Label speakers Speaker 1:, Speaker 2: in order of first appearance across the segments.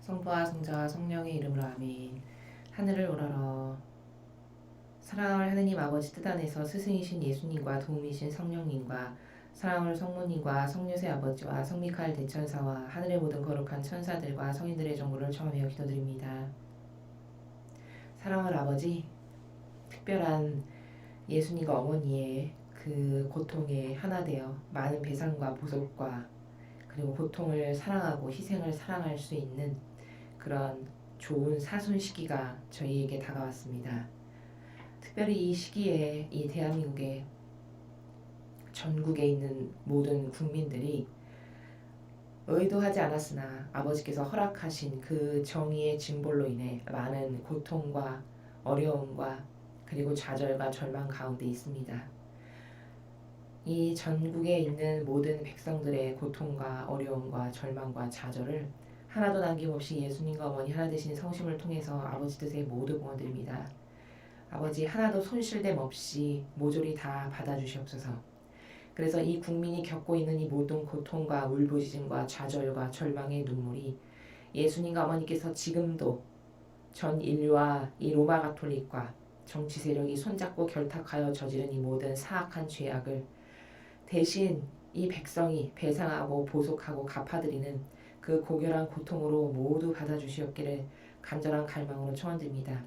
Speaker 1: 성부와 성자와 성령의 이름으로 아멘. 하늘을 우러러 사랑을 하느님 아버지 뜻 안에서 스승이신 예수님과 도움이신 성령님과 사랑을 성모님과 성유세 아버지와 성미카엘 대천사와 하늘의 모든 거룩한 천사들과 성인들의 정보를 청하며 기도드립니다. 사랑을 아버지, 특별한 예수님과 어머니의 그 고통에 하나 되어 많은 배상과 보속과 그리고 고통을 사랑하고 희생을 사랑할 수 있는 그런 좋은 사순 시기가 저희에게 다가왔습니다. 특별히 이 시기에 이 대한민국의 전국에 있는 모든 국민들이 의도하지 않았으나 아버지께서 허락하신 그 정의의 징벌로 인해 많은 고통과 어려움과 그리고 좌절과 절망 가운데 있습니다. 이 전국에 있는 모든 백성들의 고통과 어려움과 절망과 좌절을 하나도 남김없이 예수님과 어머니 하나 되신 성심을 통해서 아버지 뜻에 모두 봉헌드립니다. 아버지 하나도 손실됨 없이 모조리 다 받아주시옵소서. 그래서 이 국민이 겪고 있는 이 모든 고통과 울부짖음과 좌절과 절망의 눈물이 예수님과 어머니께서 지금도 전 인류와 이 로마 가톨릭과 정치 세력이 손잡고 결탁하여 저지른 이 모든 사악한 죄악을 대신 이 백성이 배상하고 보속하고 갚아드리는 그 고결한 고통으로 모두 받아주시옵기를 간절한 갈망으로 청원드립니다.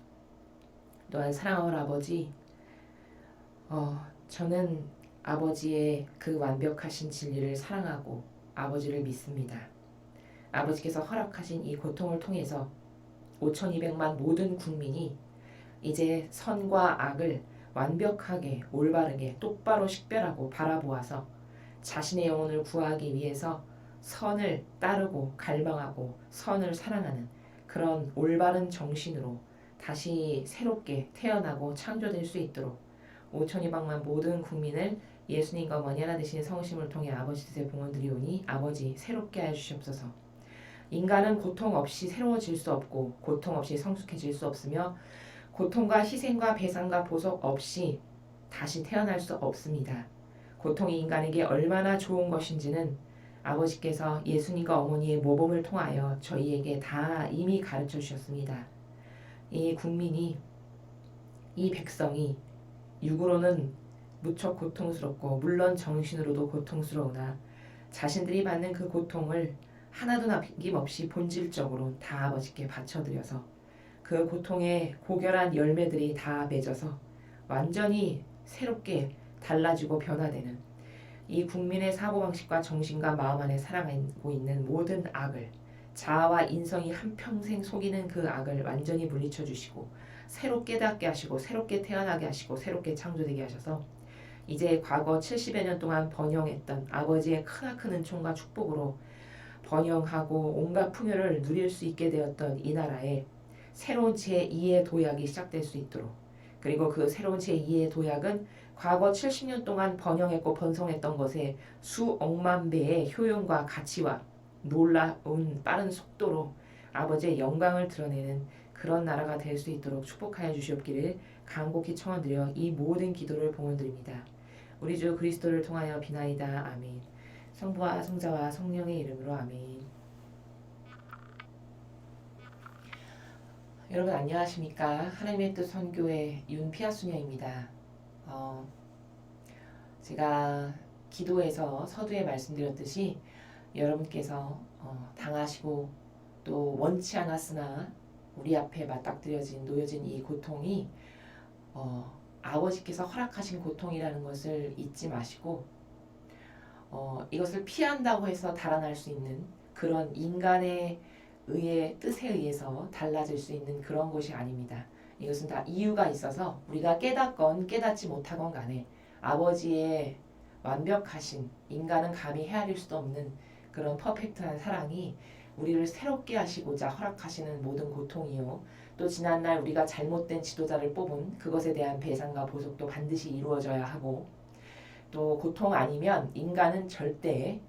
Speaker 1: 또한 사랑하는 아버지, 저는 아버지의 그 완벽하신 진리를 사랑하고 아버지를 믿습니다. 아버지께서 허락하신 이 고통을 통해서 5,200만 모든 국민이 이제 선과 악을 완벽하게 올바르게 똑바로 식별하고 바라보아서 자신의 영혼을 구하기 위해서 선을 따르고 갈망하고 선을 사랑하는 그런 올바른 정신으로 다시 새롭게 태어나고 창조될 수 있도록 5,200만 모든 국민을 예수님과 어머니 하나 되신 성심을 통해 아버지 뜻에 봉헌드리오니 아버지 새롭게 하여 주시옵소서. 인간은 고통 없이 새로워질 수 없고 고통 없이 성숙해질 수 없으며 고통과 희생과 배상과 보석 없이 다시 태어날 수 없습니다. 고통이 인간에게 얼마나 좋은 것인지는 아버지께서 예수님과 어머니의 모범을 통하여 저희에게 다 이미 가르쳐 주셨습니다. 이 국민이, 이 백성이 육으로는 무척 고통스럽고 물론 정신으로도 고통스러우나 자신들이 받는 그 고통을 하나도 남김없이 본질적으로 다 아버지께 바쳐드려서 그 고통의 고결한 열매들이 다 맺어서 완전히 새롭게 달라지고 변화되는 이 국민의 사고방식과 정신과 마음 안에 살아가고 있는 모든 악을 자아와 인성이 한평생 속이는 그 악을 완전히 물리쳐 주시고 새로 깨닫게 하시고 새롭게 태어나게 하시고 새롭게 창조되게 하셔서 이제 과거 70여 년 동안 번영했던 아버지의 크나큰 은총과 축복으로 번영하고 온갖 풍요를 누릴 수 있게 되었던 이 나라에 새로운 제2의 도약이 시작될 수 있도록 그리고 그 새로운 제2의 도약은 과거 70년 동안 번영했고 번성했던 것에 수억만 배의 효용과 가치와 놀라운 빠른 속도로 아버지의 영광을 드러내는 그런 나라가 될 수 있도록 축복하여 주시옵기를 간곡히 청원드려 이 모든 기도를 봉헌드립니다. 우리 주 그리스도를 통하여 비나이다. 아멘. 성부와 성자와 성령의 이름으로 아멘. 여러분 안녕하십니까? 하나님의 뜻 선교회 윤피아수녀입니다. 제가 기도에서 서두에 말씀드렸듯이 여러분께서 당하시고 또 원치 않았으나 우리 앞에 맞닥뜨려진 놓여진 이 고통이 아버지께서 허락하신 고통이라는 것을 잊지 마시고 이것을 피한다고 해서 달아날 수 있는 그런 인간의 뜻에 의해서 달라질 수 있는 그런 것이 아닙니다. 이것은 다 이유가 있어서 우리가 깨닫건 깨닫지 못하건 간에 아버지의 완벽하신 인간은 감히 헤아릴 수도 없는 그런 퍼펙트한 사랑이 우리를 새롭게 하시고자 허락하시는 모든 고통이요. 또 지난날 우리가 잘못된 지도자를 뽑은 그것에 대한 배상과 보속도 반드시 이루어져야 하고 또 고통 아니면 인간은 절대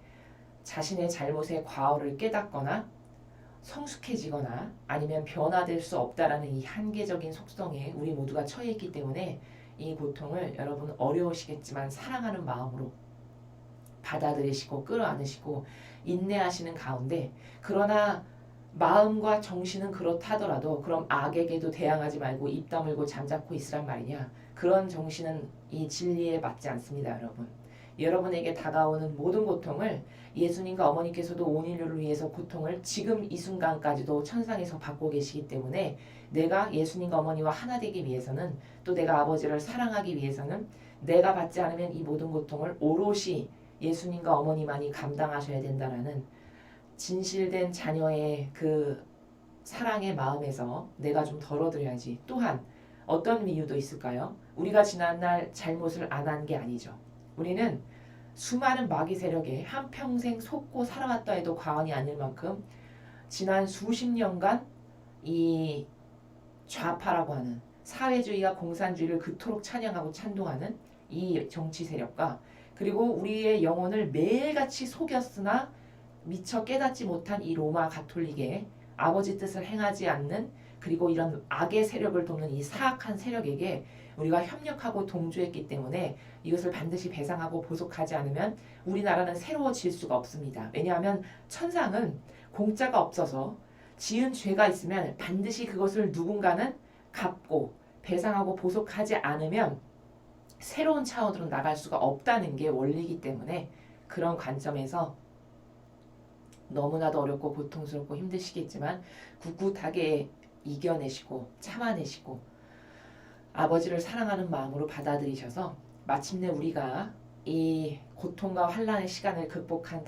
Speaker 1: 자신의 잘못의 과오를 깨닫거나 성숙해지거나 아니면 변화될 수 없다라는 이 한계적인 속성에 우리 모두가 처해 있기 때문에 이 고통을 여러분 어려우시겠지만 사랑하는 마음으로 받아들이시고 끌어안으시고 인내하시는 가운데 그러나 마음과 정신은 그렇다더라도 그럼 악에게도 대항하지 말고 입 다물고 잠자코 있으란 말이냐? 그런 정신은 이 진리에 맞지 않습니다, 여러분. 여러분에게 다가오는 모든 고통을 예수님과 어머니께서도 온 인류를 위해서 고통을 지금 이 순간까지도 천상에서 받고 계시기 때문에 내가 예수님과 어머니와 하나 되기 위해서는 또 내가 아버지를 사랑하기 위해서는 내가 받지 않으면 이 모든 고통을 오롯이 예수님과 어머니만이 감당하셔야 된다라는 진실된 자녀의 그 사랑의 마음에서 내가 좀 덜어드려야지. 또한 어떤 이유도 있을까요? 우리가 지난날 잘못을 안 한 게 아니죠. 우리는 수많은 마귀 세력에 한평생 속고 살아왔다 해도 과언이 아닐 만큼 지난 수십 년간 이 좌파라고 하는 사회주의와 공산주의를 그토록 찬양하고 찬동하는 이 정치 세력과 그리고 우리의 영혼을 매일같이 속였으나 미처 깨닫지 못한 이 로마 가톨릭의 아버지 뜻을 행하지 않는 그리고 이런 악의 세력을 돕는 이 사악한 세력에게 우리가 협력하고 동조했기 때문에 이것을 반드시 배상하고 보속하지 않으면 우리나라는 새로워질 수가 없습니다. 왜냐하면 천상은 공짜가 없어서 지은 죄가 있으면 반드시 그것을 누군가는 갚고 배상하고 보속하지 않으면 새로운 차원으로 나갈 수가 없다는 게 원리이기 때문에 그런 관점에서 너무나도 어렵고 고통스럽고 힘드시겠지만 꿋꿋하게 이겨내시고 참아내시고 아버지를 사랑하는 마음으로 받아들이셔서 마침내 우리가 이 고통과 환란의 시간을 극복한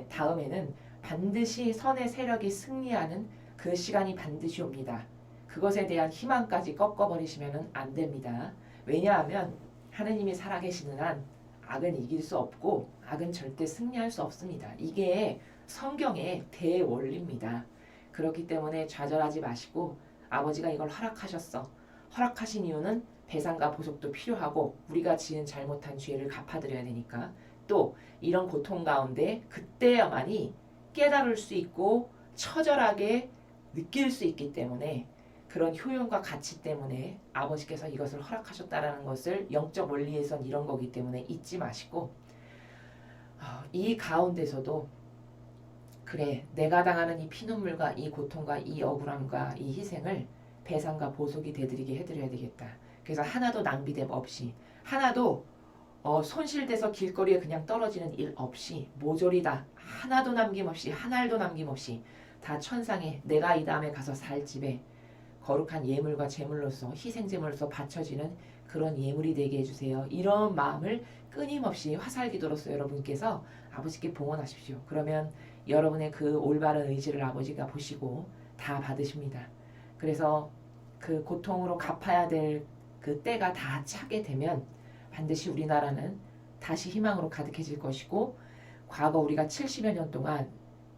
Speaker 1: 다음에는 반드시 선의 세력이 승리하는 그 시간이 반드시 옵니다. 그것에 대한 희망까지 꺾어버리시면 안 됩니다. 왜냐하면 하느님이 살아계시는 한 악은 이길 수 없고 악은 절대 승리할 수 없습니다. 이게 성경의 대원리입니다. 그렇기 때문에 좌절하지 마시고 아버지가 이걸 허락하셨어. 허락하신 이유는 배상과 보속도 필요하고 우리가 지은 잘못한 죄를 갚아드려야 되니까 또 이런 고통 가운데 그때야만이 깨달을 수 있고 처절하게 느낄 수 있기 때문에 그런 효용과 가치 때문에 아버지께서 이것을 허락하셨다라는 것을 영적 원리에선 이런 거기 때문에 잊지 마시고 이 가운데서도 그래 내가 당하는 이 피눈물과 이 고통과 이 억울함과 이 희생을 배상과 보속이 되드리게 해드려야 되겠다. 그래서 하나도 낭비됨 없이 하나도 손실돼서 길거리에 그냥 떨어지는 일 없이 모조리 다 하나도 남김없이 한 알도 남김없이 다 천상에 내가 이 다음에 가서 살 집에 거룩한 예물과 제물로서 희생제물로서 바쳐지는 그런 예물이 되게 해주세요. 이런 마음을 끊임없이 화살기도로서 여러분께서 아버지께 봉헌하십시오. 그러면 여러분의 그 올바른 의지를 아버지가 보시고 다 받으십니다. 그래서 그 고통으로 갚아야 될 그 때가 다 차게 되면 반드시 우리나라는 다시 희망으로 가득해질 것이고 과거 우리가 70여 년 동안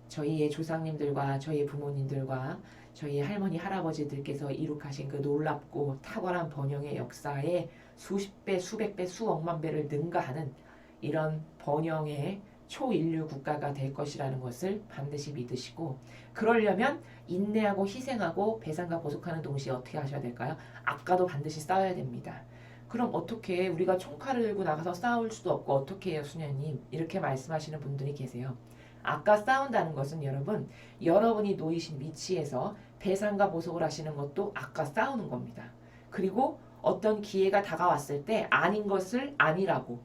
Speaker 1: 저희의 조상님들과 저희의 부모님들과 저희 할머니 할아버지들께서 이룩하신 그 놀랍고 탁월한 번영의 역사에 수십 배, 수백 배, 수억만 배를 능가하는 이런 번영의 초인류 국가가 될 것이라는 것을 반드시 믿으시고 그러려면 인내하고 희생하고 배상과 보속하는 동시에 어떻게 하셔야 될까요? 아까도 반드시 싸워야 됩니다. 그럼 어떻게 우리가 총칼을 들고 나가서 싸울 수도 없고 어떻게 해요 수녀님? 이렇게 말씀하시는 분들이 계세요. 아까 싸운다는 것은 여러분 여러분이 놓이신 위치에서 배상과 보속을 하시는 것도 아까 싸우는 겁니다. 그리고 어떤 기회가 다가왔을 때 아닌 것을 아니라고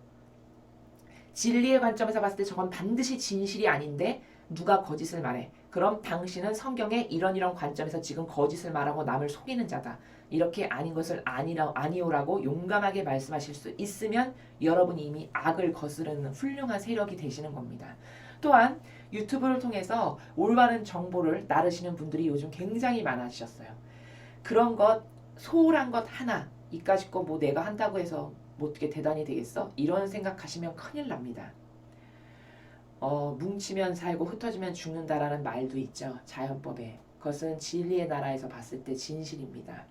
Speaker 1: 진리의 관점에서 봤을 때 저건 반드시 진실이 아닌데 누가 거짓을 말해. 그럼 당신은 성경의 이런 관점에서 지금 거짓을 말하고 남을 속이는 자다. 이렇게 아닌 것을 아니오라고 용감하게 말씀하실 수 있으면 여러분이 이미 악을 거스르는 훌륭한 세력이 되시는 겁니다. 또한 유튜브를 통해서 올바른 정보를 나르시는 분들이 요즘 굉장히 많아지셨어요. 그런 것 소홀한 것 하나 이까짓 거 뭐 내가 한다고 해서 뭐 어떻게 대단히 되겠어? 이런 생각하시면 큰일 납니다. 뭉치면 살고 흩어지면 죽는다라는 말도 있죠. 자연법에. 그것은 진리의 나라에서 봤을 때 진실입니다.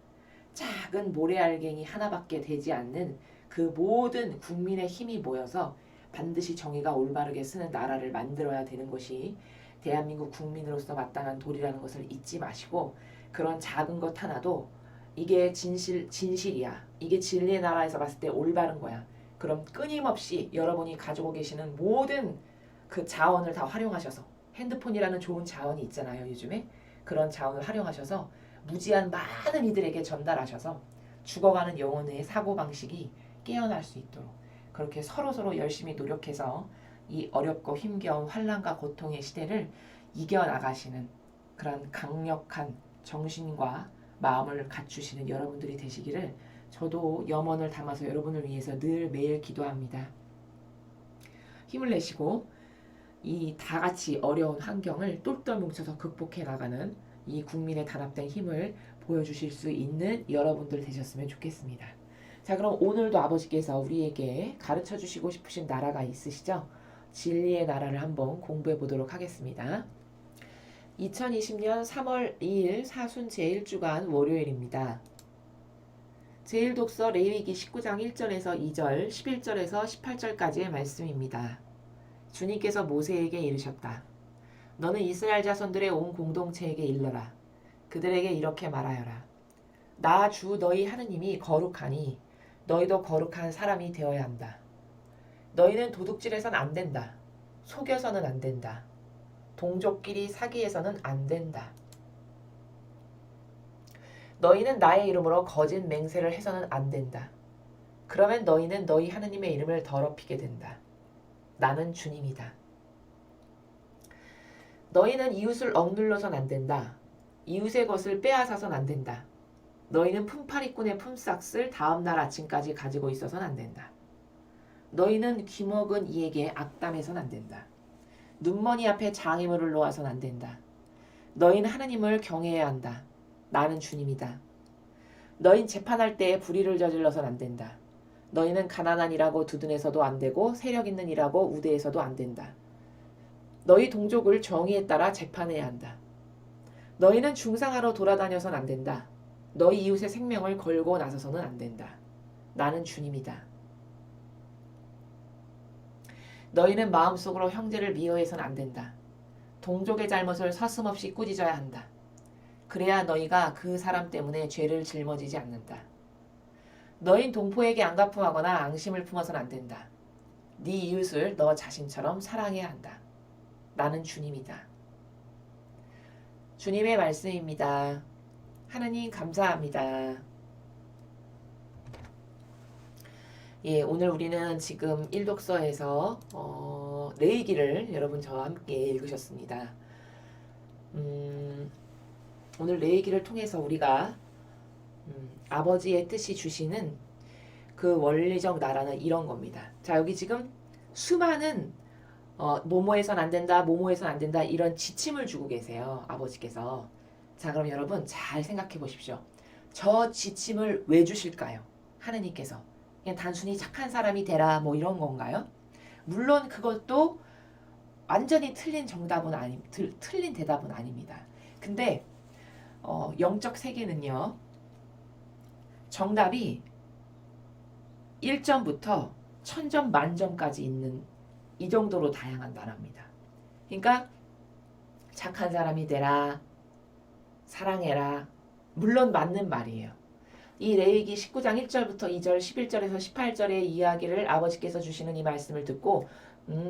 Speaker 1: 작은 모래알갱이 하나밖에 되지 않는 그 모든 국민의 힘이 모여서 반드시 정의가 올바르게 쓰는 나라를 만들어야 되는 것이 대한민국 국민으로서 마땅한 도리라는 것을 잊지 마시고 그런 작은 것 하나도 이게 진실이야. 이게 진리의 나라에서 봤을 때 올바른 거야. 그럼 끊임없이 여러분이 가지고 계시는 모든 그 자원을 다 활용하셔서 핸드폰이라는 좋은 자원이 있잖아요. 요즘에 그런 자원을 활용하셔서 무지한 많은 이들에게 전달하셔서 죽어가는 영혼의 사고방식이 깨어날 수 있도록 그렇게 서로서로 열심히 노력해서 이 어렵고 힘겨운 환난과 고통의 시대를 이겨나가시는 그런 강력한 정신과 마음을 갖추시는 여러분들이 되시기를 저도 염원을 담아서 여러분을 위해서 늘 매일 기도합니다. 힘을 내시고 이 다 같이 어려운 환경을 똘똘 뭉쳐서 극복해 나가는 이 국민의 단합된 힘을 보여주실 수 있는 여러분들 되셨으면 좋겠습니다. 자, 그럼 오늘도 아버지께서 우리에게 가르쳐 주시고 싶으신 나라가 있으시죠? 진리의 나라를 한번 공부해 보도록 하겠습니다. 2020년 3월 2일 사순 제1주간 월요일입니다. 제1독서 레위기 19장 1절에서 2절, 11절에서 18절까지의 말씀입니다. 주님께서 모세에게 이르셨다. 너는 이스라엘 자손들의 온 공동체에게 일러라. 그들에게 이렇게 말하여라. 나 주 너희 하느님이 거룩하니 너희도 거룩한 사람이 되어야 한다. 너희는 도둑질해서는 안 된다. 속여서는 안 된다. 동족끼리 사기해서는 안 된다. 너희는 나의 이름으로 거짓 맹세를 해서는 안 된다. 그러면 너희는 너희 하느님의 이름을 더럽히게 된다. 나는 주님이다. 너희는 이웃을 억눌러선 안 된다. 이웃의 것을 빼앗아선 안 된다. 너희는 품팔이꾼의 품삯을 다음날 아침까지 가지고 있어선 안 된다. 너희는 귀먹은 이에게 악담해선 안 된다. 눈머니 앞에 장애물을 놓아선 안 된다. 너희는 하느님을 경외해야 한다. 나는 주님이다. 너희는 재판할 때에 불의를 저질러선 안 된다. 너희는 가난한 이라고 두둔해서도 안 되고 세력 있는 이라고 우대해서도 안 된다. 너희 동족을 정의에 따라 재판해야 한다. 너희는 중상하러 돌아다녀선 안 된다. 너희 이웃의 생명을 걸고 나서서는 안 된다. 나는 주님이다. 너희는 마음속으로 형제를 미워해선 안 된다. 동족의 잘못을 서슴없이 꾸짖어야 한다. 그래야 너희가 그 사람 때문에 죄를 짊어지지 않는다. 너희는 동포에게 안가품하거나 앙심을 품어선 안 된다. 네 이웃을 너 자신처럼 사랑해야 한다. 나는 주님이다. 주님의 말씀입니다. 하나님 감사합니다. 예, 오늘 우리는 지금 1독서에서 레위기를 여러분 저와 함께 읽으셨습니다. 오늘 레위기를 통해서 우리가 아버지의 뜻이 주시는 그 원리적 나라는 이런 겁니다. 자, 여기 지금 수많은 뭐뭐해선 안 된다, 뭐뭐해선 안 된다 이런 지침을 주고 계세요. 아버지께서. 자, 그럼 여러분 잘 생각해 보십시오. 저 지침을 왜 주실까요? 하느님께서. 그냥 단순히 착한 사람이 되라 뭐 이런 건가요? 물론 그것도 완전히 틀린 틀린 대답은 아닙니다. 근데 영적 세계는요. 정답이 1점부터 1000점 만점까지 있는 이 정도로 다양한 나라입니다. 그러니까 착한 사람이 되라, 사랑해라. 물론 맞는 말이에요. 이 레위기 19장 1절부터 2절, 11절에서 18절의 이야기를 아버지께서 주시는 이 말씀을 듣고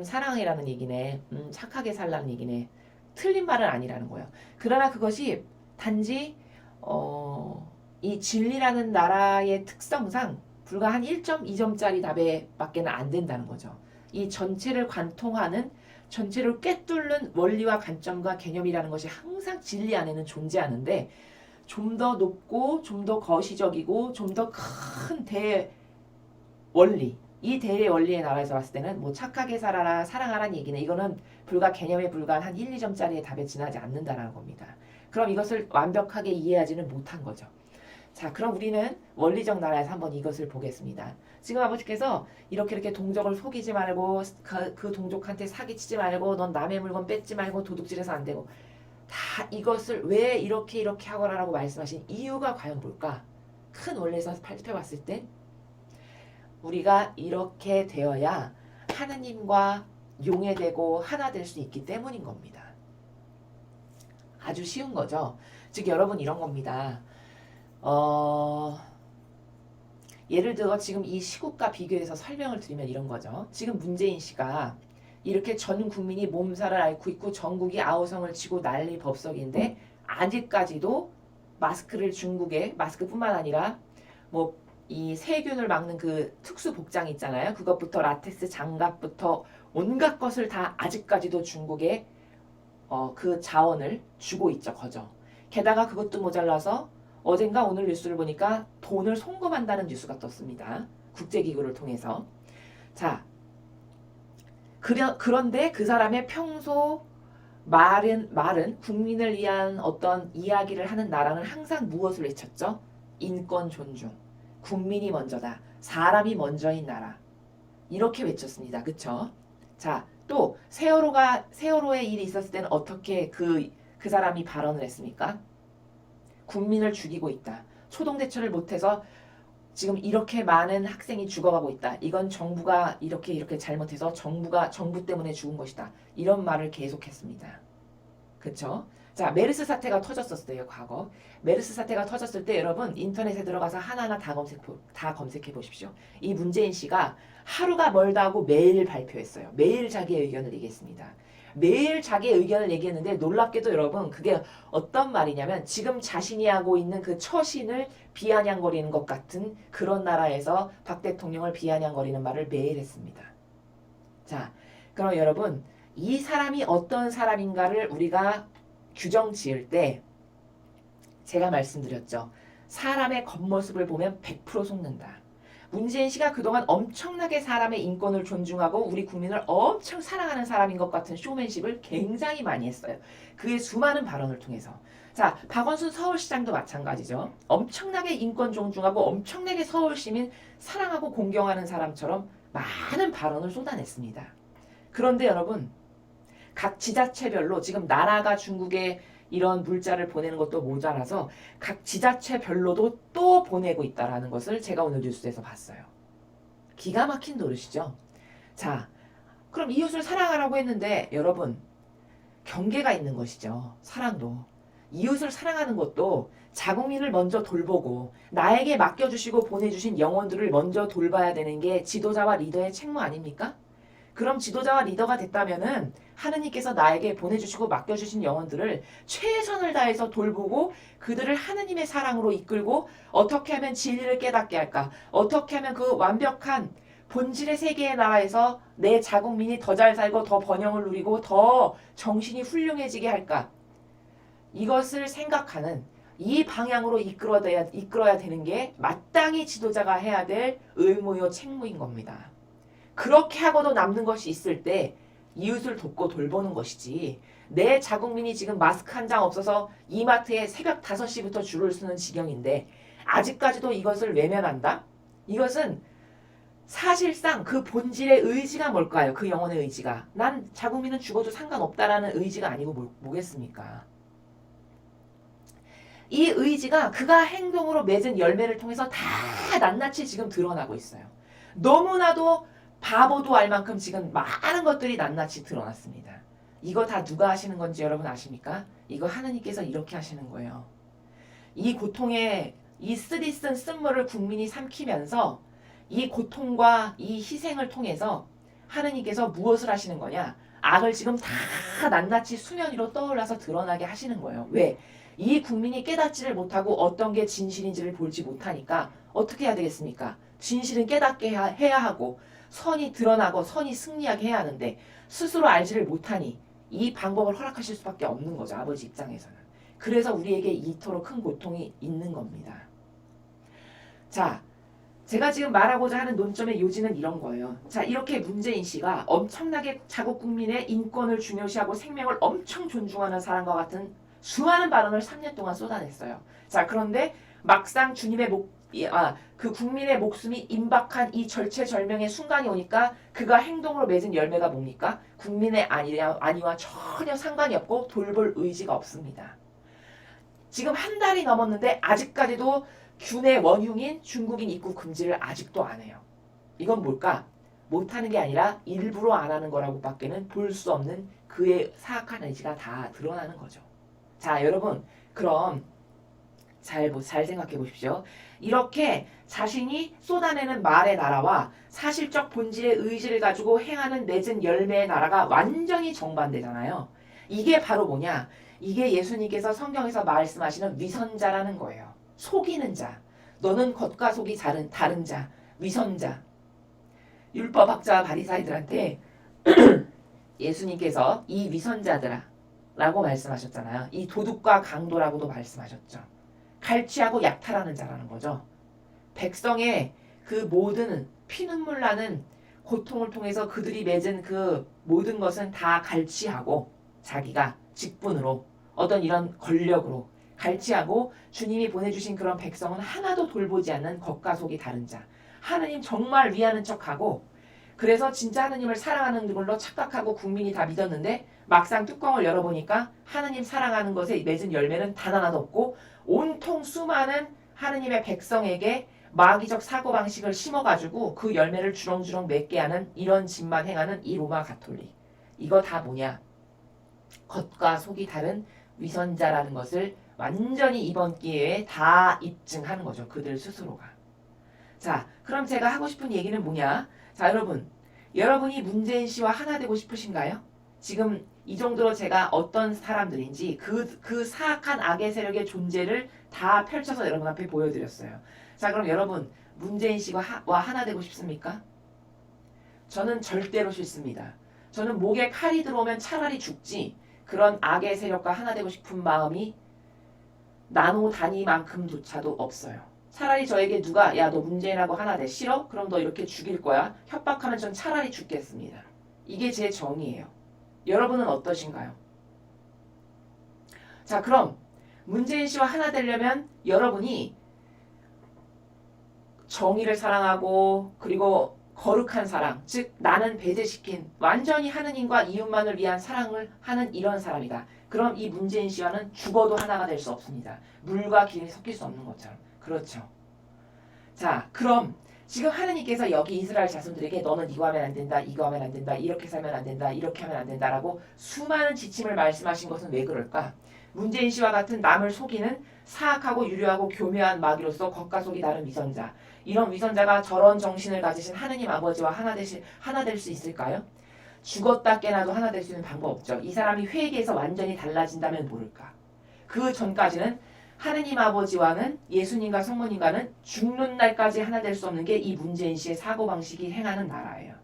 Speaker 1: 사랑해라는 얘기네. 착하게 살라는 얘기네. 틀린 말은 아니라는 거예요. 그러나 그것이 단지 이 진리라는 나라의 특성상 불과 한 1점, 2점짜리 답에 밖에는 안 된다는 거죠. 이 전체를 관통하는, 전체를 꿰뚫는 원리와 관점과 개념이라는 것이 항상 진리 안에는 존재하는데 좀 더 높고 좀 더 거시적이고 좀 더 큰 대원리, 이 대원리의 나라에서 봤을 때는 뭐 착하게 살아라, 사랑하라는 얘기는 이거는 불과 개념에 불과한 한 1, 2점짜리의 답에 지나지 않는다는 겁니다. 그럼 이것을 완벽하게 이해하지는 못한 거죠. 자, 그럼 우리는 원리적 나라에서 한번 이것을 보겠습니다. 지금 아버지께서 이렇게 동족을 속이지 말고 그 동족한테 사기치지 말고 넌 남의 물건 뺏지 말고 도둑질해서 안 되고 다 이것을 왜 이렇게 하거라라고 말씀하신 이유가 과연 뭘까? 큰 원리에서 살펴봤을 때 우리가 이렇게 되어야 하느님과 용해되고 하나 될 수 있기 때문인 겁니다. 아주 쉬운 거죠. 즉 여러분 이런 겁니다. 예를 들어 지금 이 시국과 비교해서 설명을 드리면 이런 거죠. 지금 문재인 씨가 이렇게 전 국민이 몸살을 앓고 있고 전국이 아우성을 치고 난리 법석인데 아직까지도 마스크를 중국에 마스크뿐만 아니라 뭐 이 세균을 막는 그 특수 복장 있잖아요. 그것부터 라텍스 장갑부터 온갖 것을 다 아직까지도 중국에 그 자원을 주고 있죠. 거저. 게다가 그것도 모자라서 어젠가 오늘 뉴스를 보니까 돈을 송금한다는 뉴스가 떴습니다. 국제기구를 통해서. 자, 그런데 그 사람의 평소 말은 국민을 위한 어떤 이야기를 하는 나라는 항상 무엇을 외쳤죠? 인권 존중. 국민이 먼저다. 사람이 먼저인 나라. 이렇게 외쳤습니다. 그쵸? 자, 또 세월호의 일이 있었을 때는 어떻게 그 사람이 발언을 했습니까? 국민을 죽이고 있다. 초동대처를 못해서 지금 이렇게 많은 학생이 죽어가고 있다. 이건 정부가 이렇게 잘못해서 정부 때문에 죽은 것이다. 이런 말을 계속했습니다. 그쵸? 자, 메르스 사태가 터졌었어요, 과거. 메르스 사태가 터졌을 때 여러분 인터넷에 들어가서 하나하나 다 검색해 보십시오. 이 문재인 씨가 하루가 멀다 하고 매일 발표했어요. 매일 자기의 의견을 얘기했습니다. 매일 자기의 의견을 얘기했는데 놀랍게도 여러분 그게 어떤 말이냐면 지금 자신이 하고 있는 그 처신을 비아냥거리는 것 같은 그런 나라에서 박 대통령을 비아냥거리는 말을 매일 했습니다. 자, 그럼 여러분 이 사람이 어떤 사람인가를 우리가 규정 지을 때 제가 말씀드렸죠. 사람의 겉모습을 보면 100% 속는다. 문재인 씨가 그동안 엄청나게 사람의 인권을 존중하고 우리 국민을 엄청 사랑하는 사람인 것 같은 쇼맨십을 굉장히 많이 했어요. 그의 수많은 발언을 통해서. 자, 박원순 서울시장도 마찬가지죠. 엄청나게 인권 존중하고 엄청나게 서울시민 사랑하고 공경하는 사람처럼 많은 발언을 쏟아냈습니다. 그런데 여러분 각 지자체별로 지금 나라가 중국에 이런 물자를 보내는 것도 모자라서 각 지자체별로도 또 보내고 있다는 것을 제가 오늘 뉴스에서 봤어요. 기가 막힌 노릇이죠. 자, 그럼 이웃을 사랑하라고 했는데 여러분 경계가 있는 것이죠. 사랑도. 이웃을 사랑하는 것도 자국민을 먼저 돌보고 나에게 맡겨주시고 보내주신 영혼들을 먼저 돌봐야 되는 게 지도자와 리더의 책무 아닙니까? 그럼 지도자와 리더가 됐다면은 하느님께서 나에게 보내주시고 맡겨주신 영혼들을 최선을 다해서 돌보고 그들을 하느님의 사랑으로 이끌고 어떻게 하면 진리를 깨닫게 할까? 어떻게 하면 그 완벽한 본질의 세계의 나라에서 내 자국민이 더 잘 살고 더 번영을 누리고 더 정신이 훌륭해지게 할까? 이것을 생각하는 이 방향으로 이끌어야 되는 게 마땅히 지도자가 해야 될 의무요 책무인 겁니다. 그렇게 하고도 남는 것이 있을 때 이웃을 돕고 돌보는 것이지 내 자국민이 지금 마스크 한 장 없어서 이마트에 새벽 5시부터 줄을 서는 지경인데 아직까지도 이것을 외면한다? 이것은 사실상 그 본질의 의지가 뭘까요? 그 영혼의 의지가. 난 자국민은 죽어도 상관없다라는 의지가 아니고 뭐겠습니까? 이 의지가 그가 행동으로 맺은 열매를 통해서 다 낱낱이 지금 드러나고 있어요. 너무나도 바보도 알 만큼 지금 많은 것들이 낱낱이 드러났습니다. 이거 다 누가 하시는 건지 여러분 아십니까? 이거 하느님께서 이렇게 하시는 거예요. 이 고통에 이 쓰디쓴 쓴물을 국민이 삼키면서 이 고통과 이 희생을 통해서 하느님께서 무엇을 하시는 거냐? 악을 지금 다 낱낱이 수면 위로 떠올라서 드러나게 하시는 거예요. 왜? 이 국민이 깨닫지를 못하고 어떤 게 진실인지를 보지 못하니까 어떻게 해야 되겠습니까? 진실은 깨닫게 해야 하고 선이 드러나고 선이 승리하게 해야 하는데 스스로 알지를 못하니 이 방법을 허락하실 수밖에 없는 거죠. 아버지 입장에서는. 그래서 우리에게 이토록 큰 고통이 있는 겁니다. 자, 제가 지금 말하고자 하는 논점의 요지는 이런 거예요. 자, 이렇게 문재인 씨가 엄청나게 자국 국민의 인권을 중요시하고 생명을 엄청 존중하는 사람과 같은 수많은 발언을 3년 동안 쏟아냈어요. 자, 그런데 막상 그 국민의 목숨이 임박한 이 절체절명의 순간이 오니까 그가 행동으로 맺은 열매가 뭡니까? 국민의 안위와 전혀 상관이 없고 돌볼 의지가 없습니다. 지금 한 달이 넘었는데 아직까지도 균의 원흉인 중국인 입국 금지를 아직도 안 해요. 이건 뭘까? 못하는 게 아니라 일부러 안 하는 거라고 밖에는 볼 수 없는 그의 사악한 의지가 다 드러나는 거죠. 자, 여러분 그럼 잘 생각해 보십시오. 이렇게 자신이 쏟아내는 말의 나라와 사실적 본질의 의지를 가지고 행하는 맺은 열매의 나라가 완전히 정반대잖아요. 이게 바로 뭐냐? 이게 예수님께서 성경에서 말씀하시는 위선자라는 거예요. 속이는 자. 너는 겉과 속이 다른 자. 위선자. 율법학자 바리사이들한테 예수님께서 이 위선자들아 라고 말씀하셨잖아요. 이 도둑과 강도라고도 말씀하셨죠. 갈취하고 약탈하는 자라는 거죠. 백성의 그 모든 피눈물 나는 고통을 통해서 그들이 맺은 그 모든 것은 다 갈취하고 자기가 직분으로 어떤 이런 권력으로 갈취하고 주님이 보내주신 그런 백성은 하나도 돌보지 않는 겉과 속이 다른 자. 하느님 정말 위하는 척하고 그래서 진짜 하느님을 사랑하는 걸로 착각하고 국민이 다 믿었는데 막상 뚜껑을 열어보니까 하느님 사랑하는 것에 맺은 열매는 단 하나도 없고 온통 수많은 하느님의 백성에게 마귀적 사고방식을 심어가지고 그 열매를 주렁주렁 맺게 하는 이런 짓만 행하는 이 로마 가톨릭. 이거 다 뭐냐? 겉과 속이 다른 위선자라는 것을 완전히 이번 기회에 다 입증하는 거죠. 그들 스스로가. 자, 그럼 제가 하고 싶은 얘기는 뭐냐? 자, 여러분이 문재인 씨와 하나 되고 싶으신가요? 지금 이 정도로 제가 어떤 사람들인지 그 사악한 악의 세력의 존재를 다 펼쳐서 여러분 앞에 보여드렸어요. 자, 그럼 여러분 문재인 씨와 하나 되고 싶습니까? 저는 절대로 싫습니다. 저는 목에 칼이 들어오면 차라리 죽지 그런 악의 세력과 하나 되고 싶은 마음이 나노 단위만큼조차도 없어요. 차라리 저에게 누가 야 너 문재인하고 하나 돼 싫어? 그럼 너 이렇게 죽일 거야? 협박하면 전 차라리 죽겠습니다. 이게 제 정의예요. 여러분은 어떠신가요? 자, 그럼 문재인 씨와 하나 되려면 여러분이 정의를 사랑하고 그리고 거룩한 사랑, 즉 나는 배제시킨 완전히 하느님과 이웃만을 위한 사랑을 하는 이런 사람이다. 그럼 이 문재인 씨와는 죽어도 하나가 될 수 없습니다. 물과 기름이 섞일 수 없는 것처럼. 그렇죠. 자, 그럼 지금 하느님께서 여기 이스라엘 자손들에게 너는 이거 하면 안 된다, 이거 하면 안 된다, 이렇게 살면 안 된다, 이렇게 하면 안 된다라고 수많은 지침을 말씀하신 것은 왜 그럴까? 문재인 씨와 같은 남을 속이는 사악하고 유료하고 교묘한 마귀로서 겉과 속이 다른 위선자. 이런 위선자가 저런 정신을 가지신 하느님 아버지와 하나 될 수 있을까요? 죽었다 깨나도 하나 될 수 있는 방법 없죠. 이 사람이 회개해서 완전히 달라진다면 모를까. 그 전까지는 하느님 아버지와는 예수님과 성모님과는 죽는 날까지 하나 될 수 없는 게 이 문재인 씨의 사고방식이 행하는 나라예요.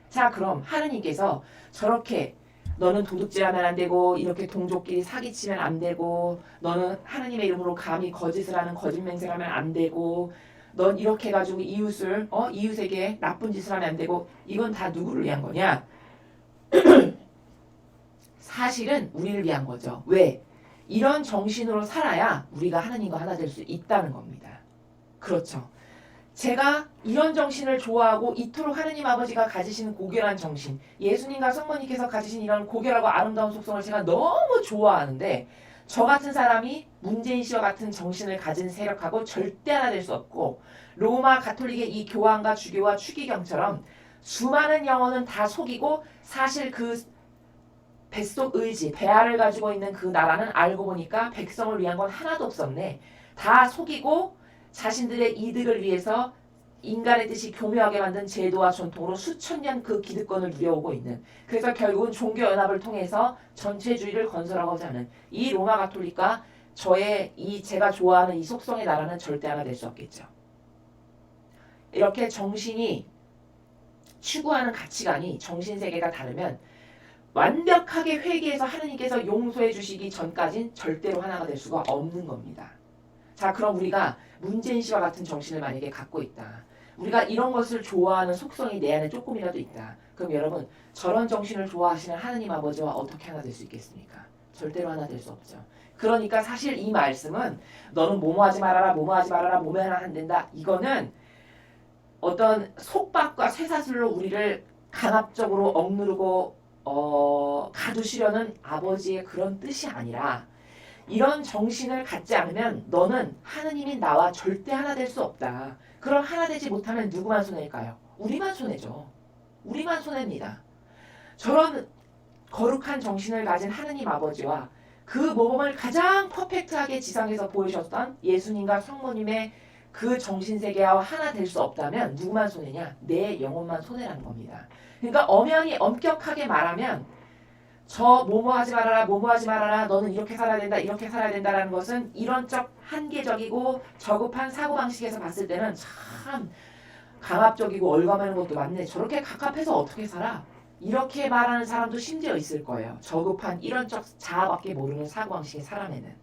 Speaker 1: 자, 그럼 하느님께서 저렇게 너는 도둑질하면 안 되고 이렇게 동족끼리 사기치면 안 되고 너는 하느님의 이름으로 감히 거짓을 하는 거짓 맹세를 하면 안 되고 넌 이렇게 해가지고 이웃에게 나쁜 짓을 하면 안 되고 이건 다 누구를 위한 거냐? 사실은 우리를 위한 거죠. 왜? 이런 정신으로 살아야 우리가 하나님과 하나 될 수 있다는 겁니다. 그렇죠. 제가 이런 정신을 좋아하고 이토록 하느님 아버지가 가지시는 고결한 정신, 예수님과 성모님께서 가지신 이런 고결하고 아름다운 속성을 제가 너무 좋아하는데 저 같은 사람이 문재인 씨와 같은 정신을 가진 세력하고 절대 하나 될 수 없고 로마 가톨릭의 이 교황과 주교와 추기경처럼 수많은 영혼은 다 속이고 사실 그 뱃속 의지, 배알을 가지고 있는 그 나라는 알고 보니까 백성을 위한 건 하나도 없었네. 다 속이고 자신들의 이득을 위해서 인간의 뜻이 교묘하게 만든 제도와 전통으로 수천 년 그 기득권을 누려오고 있는, 그래서 결국은 종교연합을 통해서 전체주의를 건설하고자 하는 이 로마 가톨릭과 제가 좋아하는 이 속성의 나라는 절대 하나 될 수 없겠죠. 이렇게 정신이 추구하는 가치관이 정신세계가 다르면 완벽하게 회개해서 하느님께서 용서해 주시기 전까진 절대로 하나가 될 수가 없는 겁니다. 자, 그럼 우리가 문재인 씨와 같은 정신을 만약에 갖고 있다. 우리가 이런 것을 좋아하는 속성이 내 안에 조금이라도 있다. 그럼 여러분 저런 정신을 좋아하시는 하느님 아버지와 어떻게 하나 될 수 있겠습니까? 절대로 하나 될 수 없죠. 그러니까 사실 이 말씀은 너는 뭐뭐하지 말아라, 뭐뭐하지 말아라, 뭐뭐 하나 안 된다. 이거는 어떤 속박과 쇠사슬로 우리를 강압적으로 억누르고 가두시려는 아버지의 그런 뜻이 아니라 이런 정신을 갖지 않으면 너는 하느님인 나와 절대 하나 될 수 없다. 그럼 하나 되지 못하면 누구만 손해일까요? 우리만 손해죠. 우리만 손해입니다. 저런 거룩한 정신을 가진 하느님 아버지와 그 모범을 가장 퍼펙트하게 지상에서 보이셨던 예수님과 성모님의 그 정신세계와 하나 될 수 없다면 누구만 손해냐? 내 영혼만 손해라는 겁니다. 그러니까 엄연히 엄격하게 말하면 저 뭐뭐 하지 말아라, 뭐뭐 하지 말아라, 너는 이렇게 살아야 된다, 이렇게 살아야 된다라는 것은 이런적 한계적이고 저급한 사고방식에서 봤을 때는 참 강압적이고 얼감하는 것도 맞네. 저렇게 갑갑해서 어떻게 살아? 이렇게 말하는 사람도 심지어 있을 거예요. 저급한 이런적 자아밖에 모르는 사고방식의 사람에는.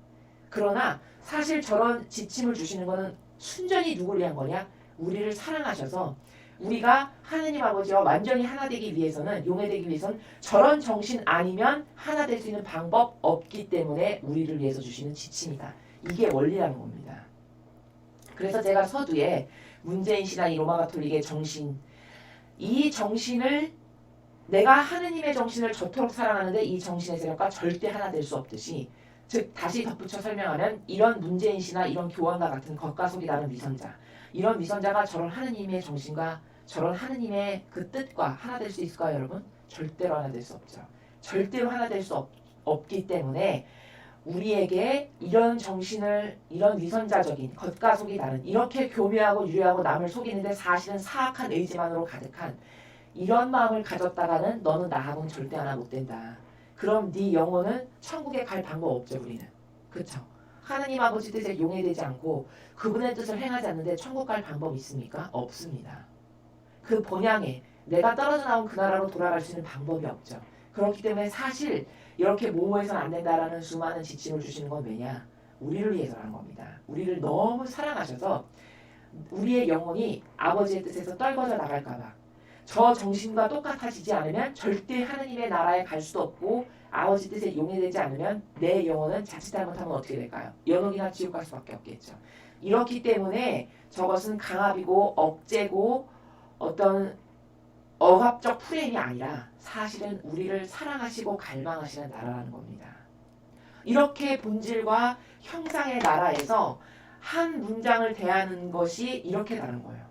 Speaker 1: 그러나 사실 저런 지침을 주시는 거는 순전히 누구를 위한 거냐? 우리를 사랑하셔서 우리가 하느님 아버지와 완전히 하나 되기 위해서는, 용해되기 위해서는 저런 정신 아니면 하나 될 수 있는 방법 없기 때문에 우리를 위해서 주시는 지침이다. 이게 원리라는 겁니다. 그래서 제가 서두에 문재인 씨나 이 로마 가톨릭의 정신, 이 정신을 내가 하느님의 정신을 저토록 사랑하는데 이 정신의 세력과 절대 하나 될 수 없듯이, 즉 다시 덧붙여 설명하면 이런 문재인 씨나 이런 교황과 같은 겉과 속이 다른 위선자, 이런 위선자가 저런 하느님의 정신과 저런 하느님의 그 뜻과 하나 될 수 있을까요, 여러분? 절대로 하나 될 수 없죠. 절대로 하나 될 수 없기 때문에 우리에게 이런 정신을, 이런 위선자적인 겉과 속이 다른, 이렇게 교묘하고 유려하고 남을 속이는데 사실은 사악한 의지만으로 가득한 이런 마음을 가졌다가는 너는 나하고는 절대 하나 못 된다. 그럼 네 영혼은 천국에 갈 방법 없죠, 우리는. 그렇죠? 하느님 아버지 뜻에 용해되지 않고 그분의 뜻을 행하지 않는데 천국 갈 방법이 있습니까? 없습니다. 그 본향에 내가 떨어져 나온 그 나라로 돌아갈 수 있는 방법이 없죠. 그렇기 때문에 사실 이렇게 모모해서는 안 된다라는 수많은 지침을 주시는 건 왜냐? 우리를 위해서라는 겁니다. 우리를 너무 사랑하셔서 우리의 영혼이 아버지의 뜻에서 떨궈져 나갈까 봐, 저 정신과 똑같아지지 않으면 절대 하느님의 나라에 갈 수도 없고 아버지 뜻에 용해되지 않으면 내 영혼은 자칫 잘못하면 어떻게 될까요? 연옥이나 지옥 갈 수밖에 없겠죠. 이렇기 때문에 저것은 강압이고 억제고 어떤 억압적 프레임이 아니라 사실은 우리를 사랑하시고 갈망하시는 나라라는 겁니다. 이렇게 본질과 형상의 나라에서 한 문장을 대하는 것이 이렇게 다른 거예요.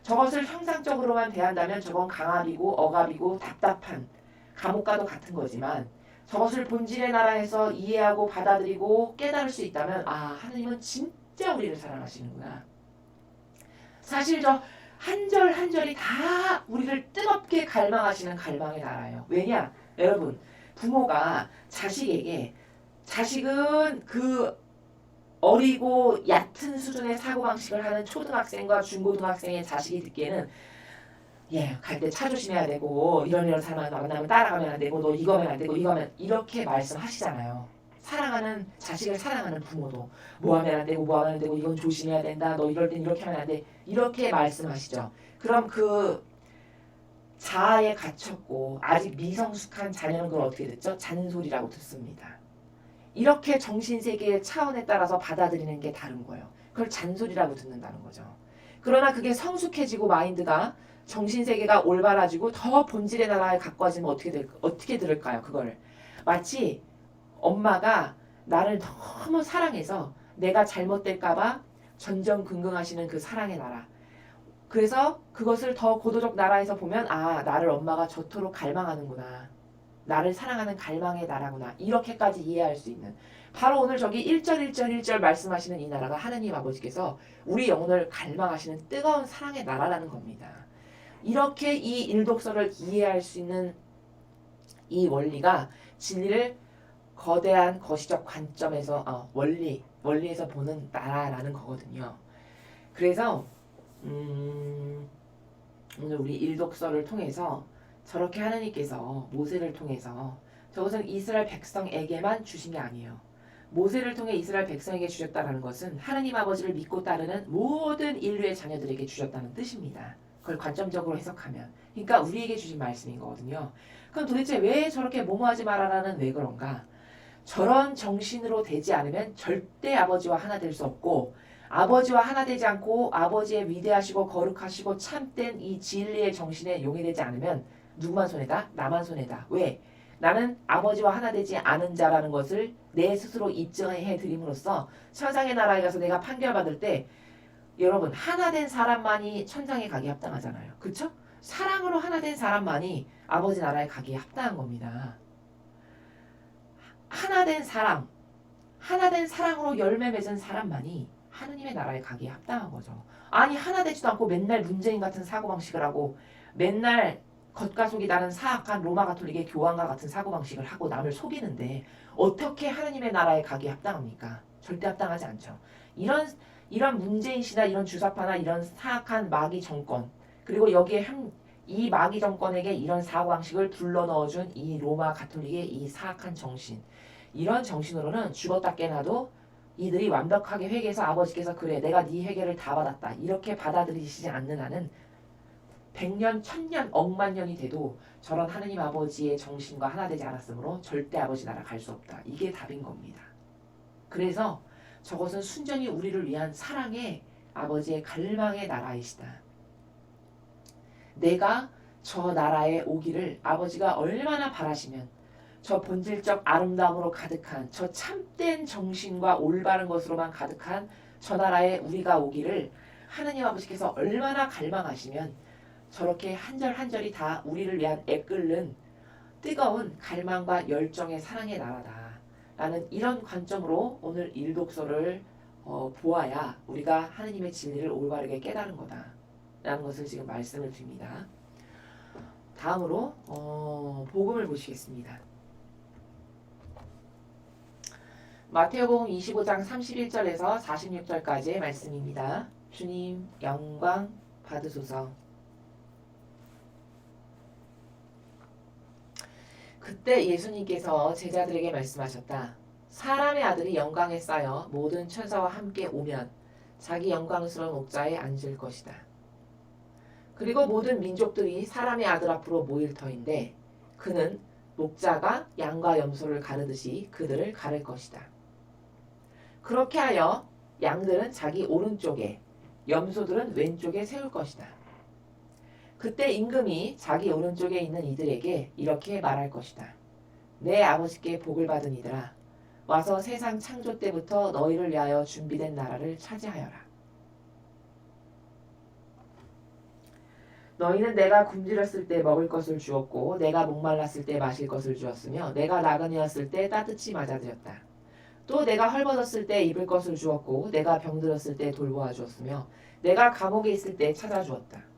Speaker 1: 저것을 형상적으로만 대한다면 저건 강압이고 억압이고 답답한 감옥과도 같은 거지만, 저것을 본질의 나라에서 이해하고 받아들이고 깨달을 수 있다면, 아, 하느님은 진짜 우리를 사랑하시는구나. 사실 저 한 절 한 절이 다 우리를 뜨겁게 갈망하시는 갈망의 나라예요. 왜냐? 여러분, 부모가 자식에게, 자식은 그 어리고 얕은 수준의 사고방식을 하는 초등학생과 중고등학생의 자식이 듣기에는, 예, 갈 때 차 조심해야 되고 이런 사람 만나면 따라가면 안 되고 너 이거면 안 되고 이거면, 이렇게 말씀하시잖아요. 사랑하는 자식을 사랑하는 부모도 뭐 하면 안 되고 뭐 하면 안 되고 이건 조심해야 된다, 너 이럴 땐 이렇게 하면 안 돼, 이렇게 말씀하시죠. 그럼 그 자아에 갇혔고 아직 미성숙한 자녀는 그걸 어떻게 듣죠? 잔소리라고 듣습니다. 이렇게 정신세계의 차원에 따라서 받아들이는 게 다른 거예요. 그걸 잔소리라고 듣는다는 거죠. 그러나 그게 성숙해지고 마인드가, 정신세계가 올바라지고 더 본질의 나라에 가까워지면 어떻게 들을까요? 그걸 마치 엄마가 나를 너무 사랑해서 내가 잘못될까봐 전전긍긍하시는 그 사랑의 나라. 그래서 그것을 더 고도적 나라에서 보면, 아, 나를 엄마가 저토록 갈망하는구나, 나를 사랑하는 갈망의 나라구나, 이렇게까지 이해할 수 있는, 바로 오늘 저기 1절 말씀하시는 이 나라가 하느님 아버지께서 우리 영혼을 갈망하시는 뜨거운 사랑의 나라라는 겁니다. 이렇게 이 일독서를 이해할 수 있는 이 원리가 진리를 거대한 거시적 관점에서 원리에서 보는 나라라는 거거든요. 그래서 오늘 우리 일독서를 통해서 저렇게 하느님께서 모세를 통해서, 저것은 이스라엘 백성에게만 주신 게 아니에요. 모세를 통해 이스라엘 백성에게 주셨다는 것은 하느님 아버지를 믿고 따르는 모든 인류의 자녀들에게 주셨다는 뜻입니다. 그걸 관점적으로 해석하면. 그러니까 우리에게 주신 말씀인 거거든요. 그럼 도대체 왜 저렇게 모모하지 말아라는 왜 그런가? 저런 정신으로 되지 않으면 절대 아버지와 하나 될 수 없고, 아버지와 하나 되지 않고 아버지의 위대하시고 거룩하시고 참된 이 진리의 정신에 용해되지 않으면 누구만 손해다? 나만 손해다. 왜? 나는 아버지와 하나 되지 않은 자라는 것을 내 스스로 입증해 드림으로써 천상의 나라에 가서 내가 판결받을 때, 여러분, 하나 된 사람만이 천상에 가기에 합당하잖아요. 그쵸? 사랑으로 하나 된 사람만이 아버지 나라에 가기에 합당한 겁니다. 하나 된 사랑, 하나 된 사랑으로 열매 맺은 사람만이 하느님의 나라에 가기에 합당한 거죠. 아니, 하나 되지도 않고 맨날 문재인 같은 사고방식을 하고 맨날 겉과 속이 다른 사악한 로마 가톨릭의 교황과 같은 사고방식을 하고 남을 속이는데 어떻게 하느님의 나라에 가기에 합당합니까? 절대 합당하지 않죠. 이런 문재인시나 이런 주사파나 이런 사악한 마귀 정권, 그리고 여기에 이 마귀 정권에게 이런 사고방식을 불러넣어준 이 로마 가톨릭의 이 사악한 정신, 이런 정신으로는 죽었다 깨나도 이들이 완벽하게 회개해서 아버지께서 그래 내가 네 회개를 다 받았다 이렇게 받아들이시지 않는 한은 100년, 1000년, 억만 년이 돼도 저런 하느님 아버지의 정신과 하나 되지 않았으므로 절대 아버지 나라 갈 수 없다. 이게 답인 겁니다. 그래서 저것은 순전히 우리를 위한 사랑의 아버지의 갈망의 나라이시다. 내가 저 나라에 오기를 아버지가 얼마나 바라시면 저 본질적 아름다움으로 가득한 저 참된 정신과 올바른 것으로만 가득한 저 나라에 우리가 오기를 하느님 아버지께서 얼마나 갈망하시면 저렇게 한 절 한 절이 다 우리를 위한 애끓는 뜨거운 갈망과 열정의 사랑의 나라다 라는 이런 관점으로 오늘 일독서를 보아야 우리가 하느님의 진리를 올바르게 깨달은 거다 라는 것을 지금 말씀을 드립니다. 다음으로 복음을 보시겠습니다. 마태복음 25장 31절에서 46절까지의 말씀입니다. 주님 영광 받으소서. 그때 예수님께서 제자들에게 말씀하셨다. 사람의 아들이 영광에 쌓여 모든 천사와 함께 오면 자기 영광스러운 옥좌에 앉을 것이다. 그리고 모든 민족들이 사람의 아들 앞으로 모일 터인데 그는 목자가 양과 염소를 가르듯이 그들을 가를 것이다. 그렇게 하여 양들은 자기 오른쪽에 염소들은 왼쪽에 세울 것이다. 그때 임금이 자기 오른쪽에 있는 이들에게 이렇게 말할 것이다. 내 아버지께 복을 받은 이들아, 와서 세상 창조 때부터 너희를 위하여 준비된 나라를 차지하여라. 너희는 내가 굶주렸을 때 먹을 것을 주었고 내가 목말랐을 때 마실 것을 주었으며 내가 나그네였을 때 따뜻히 맞아들였다. 또 내가 헐벗었을 때 입을 것을 주었고 내가 병들었을 때 돌보아 주었으며 내가 감옥에 있을 때 찾아주었다.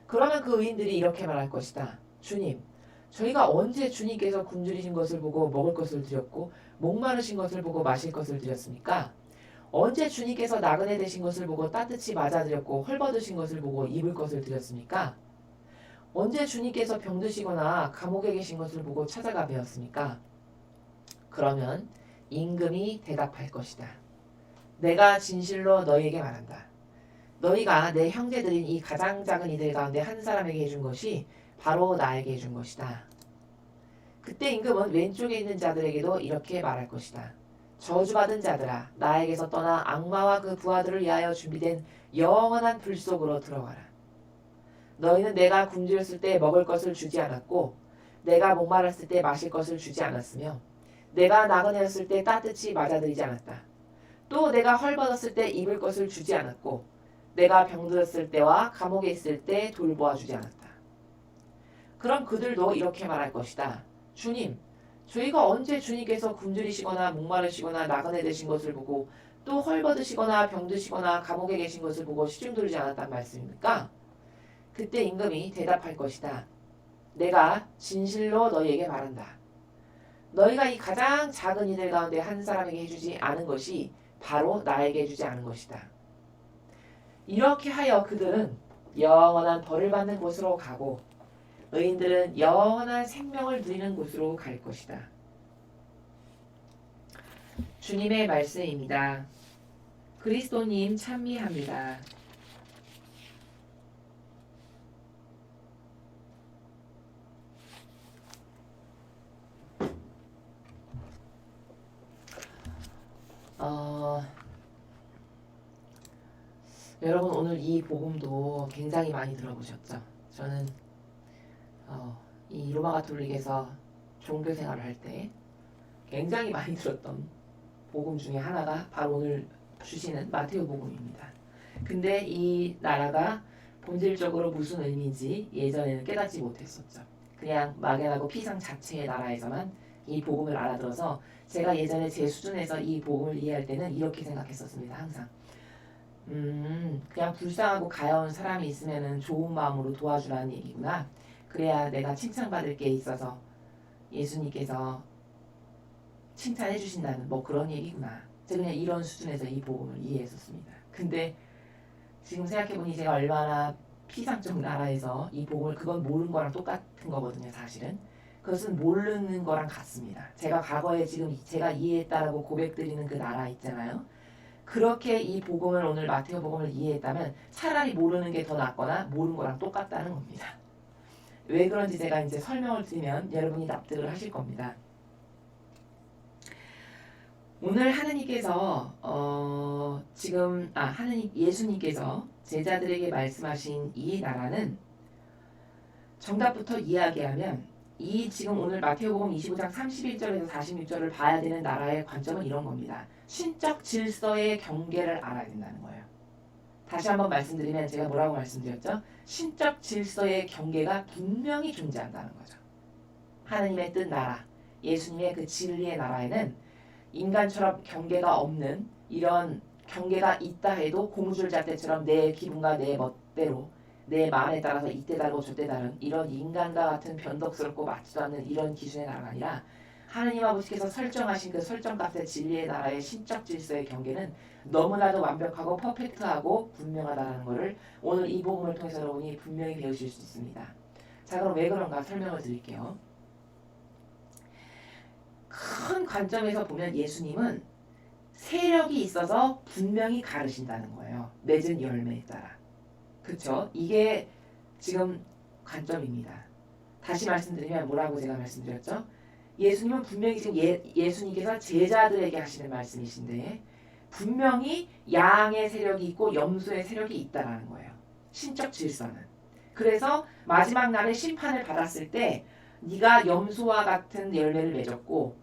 Speaker 1: 그러면 그 의인들이 이렇게 말할 것이다. 주님, 저희가 언제 주님께서 굶주리신 것을 보고 먹을 것을 드렸고 목마르신 것을 보고 마실 것을 드렸습니까? 언제 주님께서 나그네 되신 것을 보고 따뜻히 맞아드렸고 헐벗으신 것을 보고 입을 것을 드렸습니까? 언제 주님께서 병드시거나 감옥에 계신 것을 보고 찾아가 뵈었습니까? 그러면 임금이 대답할 것이다. 내가 진실로 너희에게 말한다. 너희가 내 형제들인 이 가장 작은 이들 가운데 한 사람에게 해준 것이 바로 나에게 해준 것이다. 그때 임금은 왼쪽에 있는 자들에게도 이렇게 말할 것이다. 저주받은 자들아, 나에게서 떠나 악마와 그 부하들을 위하여 준비된 영원한 불 속으로 들어가라. 너희는 내가 굶주렸을 때 먹을 것을 주지 않았고 내가 목마랐을 때 마실 것을 주지 않았으며 내가 나그네였을 때 따뜻히 맞아들이지 않았다. 또 내가 헐벗었을 때 입을 것을 주지 않았고 내가 병들었을 때와 감옥에 있을 때 돌보아 주지 않았다. 그럼 그들도 이렇게 말할 것이다. 주님, 저희가 언제 주님께서 굶주리시거나 목마르시거나 나그네 되신 것을 보고 또 헐벗으시거나 병드시거나 감옥에 계신 것을 보고 시중들지 않았단 말씀입니까? 그때 임금이 대답할 것이다. 내가 진실로 너희에게 말한다. 너희가 이 가장 작은 이들 가운데 한 사람에게 해주지 않은 것이 바로 나에게 해주지 않은 것이다. 이렇게 하여 그들은 영원한 벌을 받는 곳으로 가고 의인들은 영원한 생명을 누리는 곳으로 갈 것이다. 주님의 말씀입니다. 그리스도님 찬미합니다. 여러분 오늘 이 복음도 굉장히 많이 들어보셨죠? 저는 이 로마 가톨릭에서 종교 생활을 할 때 굉장히 많이 들었던 복음 중에 하나가 바로 오늘 주시는 마테오 복음입니다. 근데 이 나라가 본질적으로 무슨 의미인지 예전에는 깨닫지 못했었죠. 그냥 막연하고 피상 자체의 나라에서만 이 복음을 알아들어서 제가 예전에 제 수준에서 이 복음을 이해할 때는 이렇게 생각했었습니다. 항상 그냥 불쌍하고 가여운 사람이 있으면은 좋은 마음으로 도와주라는 얘기구나. 그래야 내가 칭찬받을 게 있어서 예수님께서 칭찬해 주신다는 뭐 그런 얘기구나. 제가 그냥 이런 수준에서 이 복음을 이해했었습니다. 근데 지금 생각해보니 제가 얼마나 피상적 나라에서 이 복음을 그건 모르는 거랑 똑같은 거거든요. 사실은 그것은 모르는 거랑 같습니다. 제가 과거에 지금 제가 이해했다라고 고백드리는 그 나라 있잖아요. 그렇게 이 복음을 오늘 마테오 복음을 이해했다면 차라리 모르는 게 더 낫거나 모르는 거랑 똑같다는 겁니다. 왜 그런지 제가 이제 설명을 드리면 여러분이 납득을 하실 겁니다. 오늘 하느님께서 지금 하느님 예수님께서 제자들에게 말씀하신 이 나라는 정답부터 이야기하면 이 지금 오늘 마태복음 25장 31절에서 46절을 봐야 되는 나라의 관점은 이런 겁니다. 신적 질서의 경계를 알아야 된다는 거예요. 다시 한번 말씀드리면 제가 뭐라고 말씀드렸죠? 신적 질서의 경계가 분명히 존재한다는 거죠. 하느님의 뜻 나라, 예수님의 그 진리의 나라에는 인간처럼 경계가 없는 이런 경계가 있다 해도 고무줄잣대처럼 내 기분과 내 멋대로 내 마음에 따라서 이때 다르고 저때 다른 이런 인간과 같은 변덕스럽고 맞지도 않는 이런 기준의 나라가 아니라 하느님 아버지께서 설정하신 그 설정값의 진리의 나라의 신적 질서의 경계는 너무나도 완벽하고 퍼펙트하고 분명하다는 것을 오늘 이 복음을 통해서 여러분이 분명히 배우실 수 있습니다. 자, 그럼 왜 그런가 설명을 드릴게요. 큰 관점에서 보면 예수님은 세력이 있어서 분명히 가르신다는 거예요. 맺은 열매에 따라. 그렇죠? 이게 지금 관점입니다. 다시 말씀드리면 뭐라고 제가 말씀드렸죠? 예수님은 분명히 지금 예수님께서 제자들에게 하시는 말씀이신데 분명히 양의 세력이 있고 염소의 세력이 있다라는 거예요. 신적 질서는. 그래서 마지막 날에 심판을 받았을 때 네가 염소와 같은 열매를 맺었고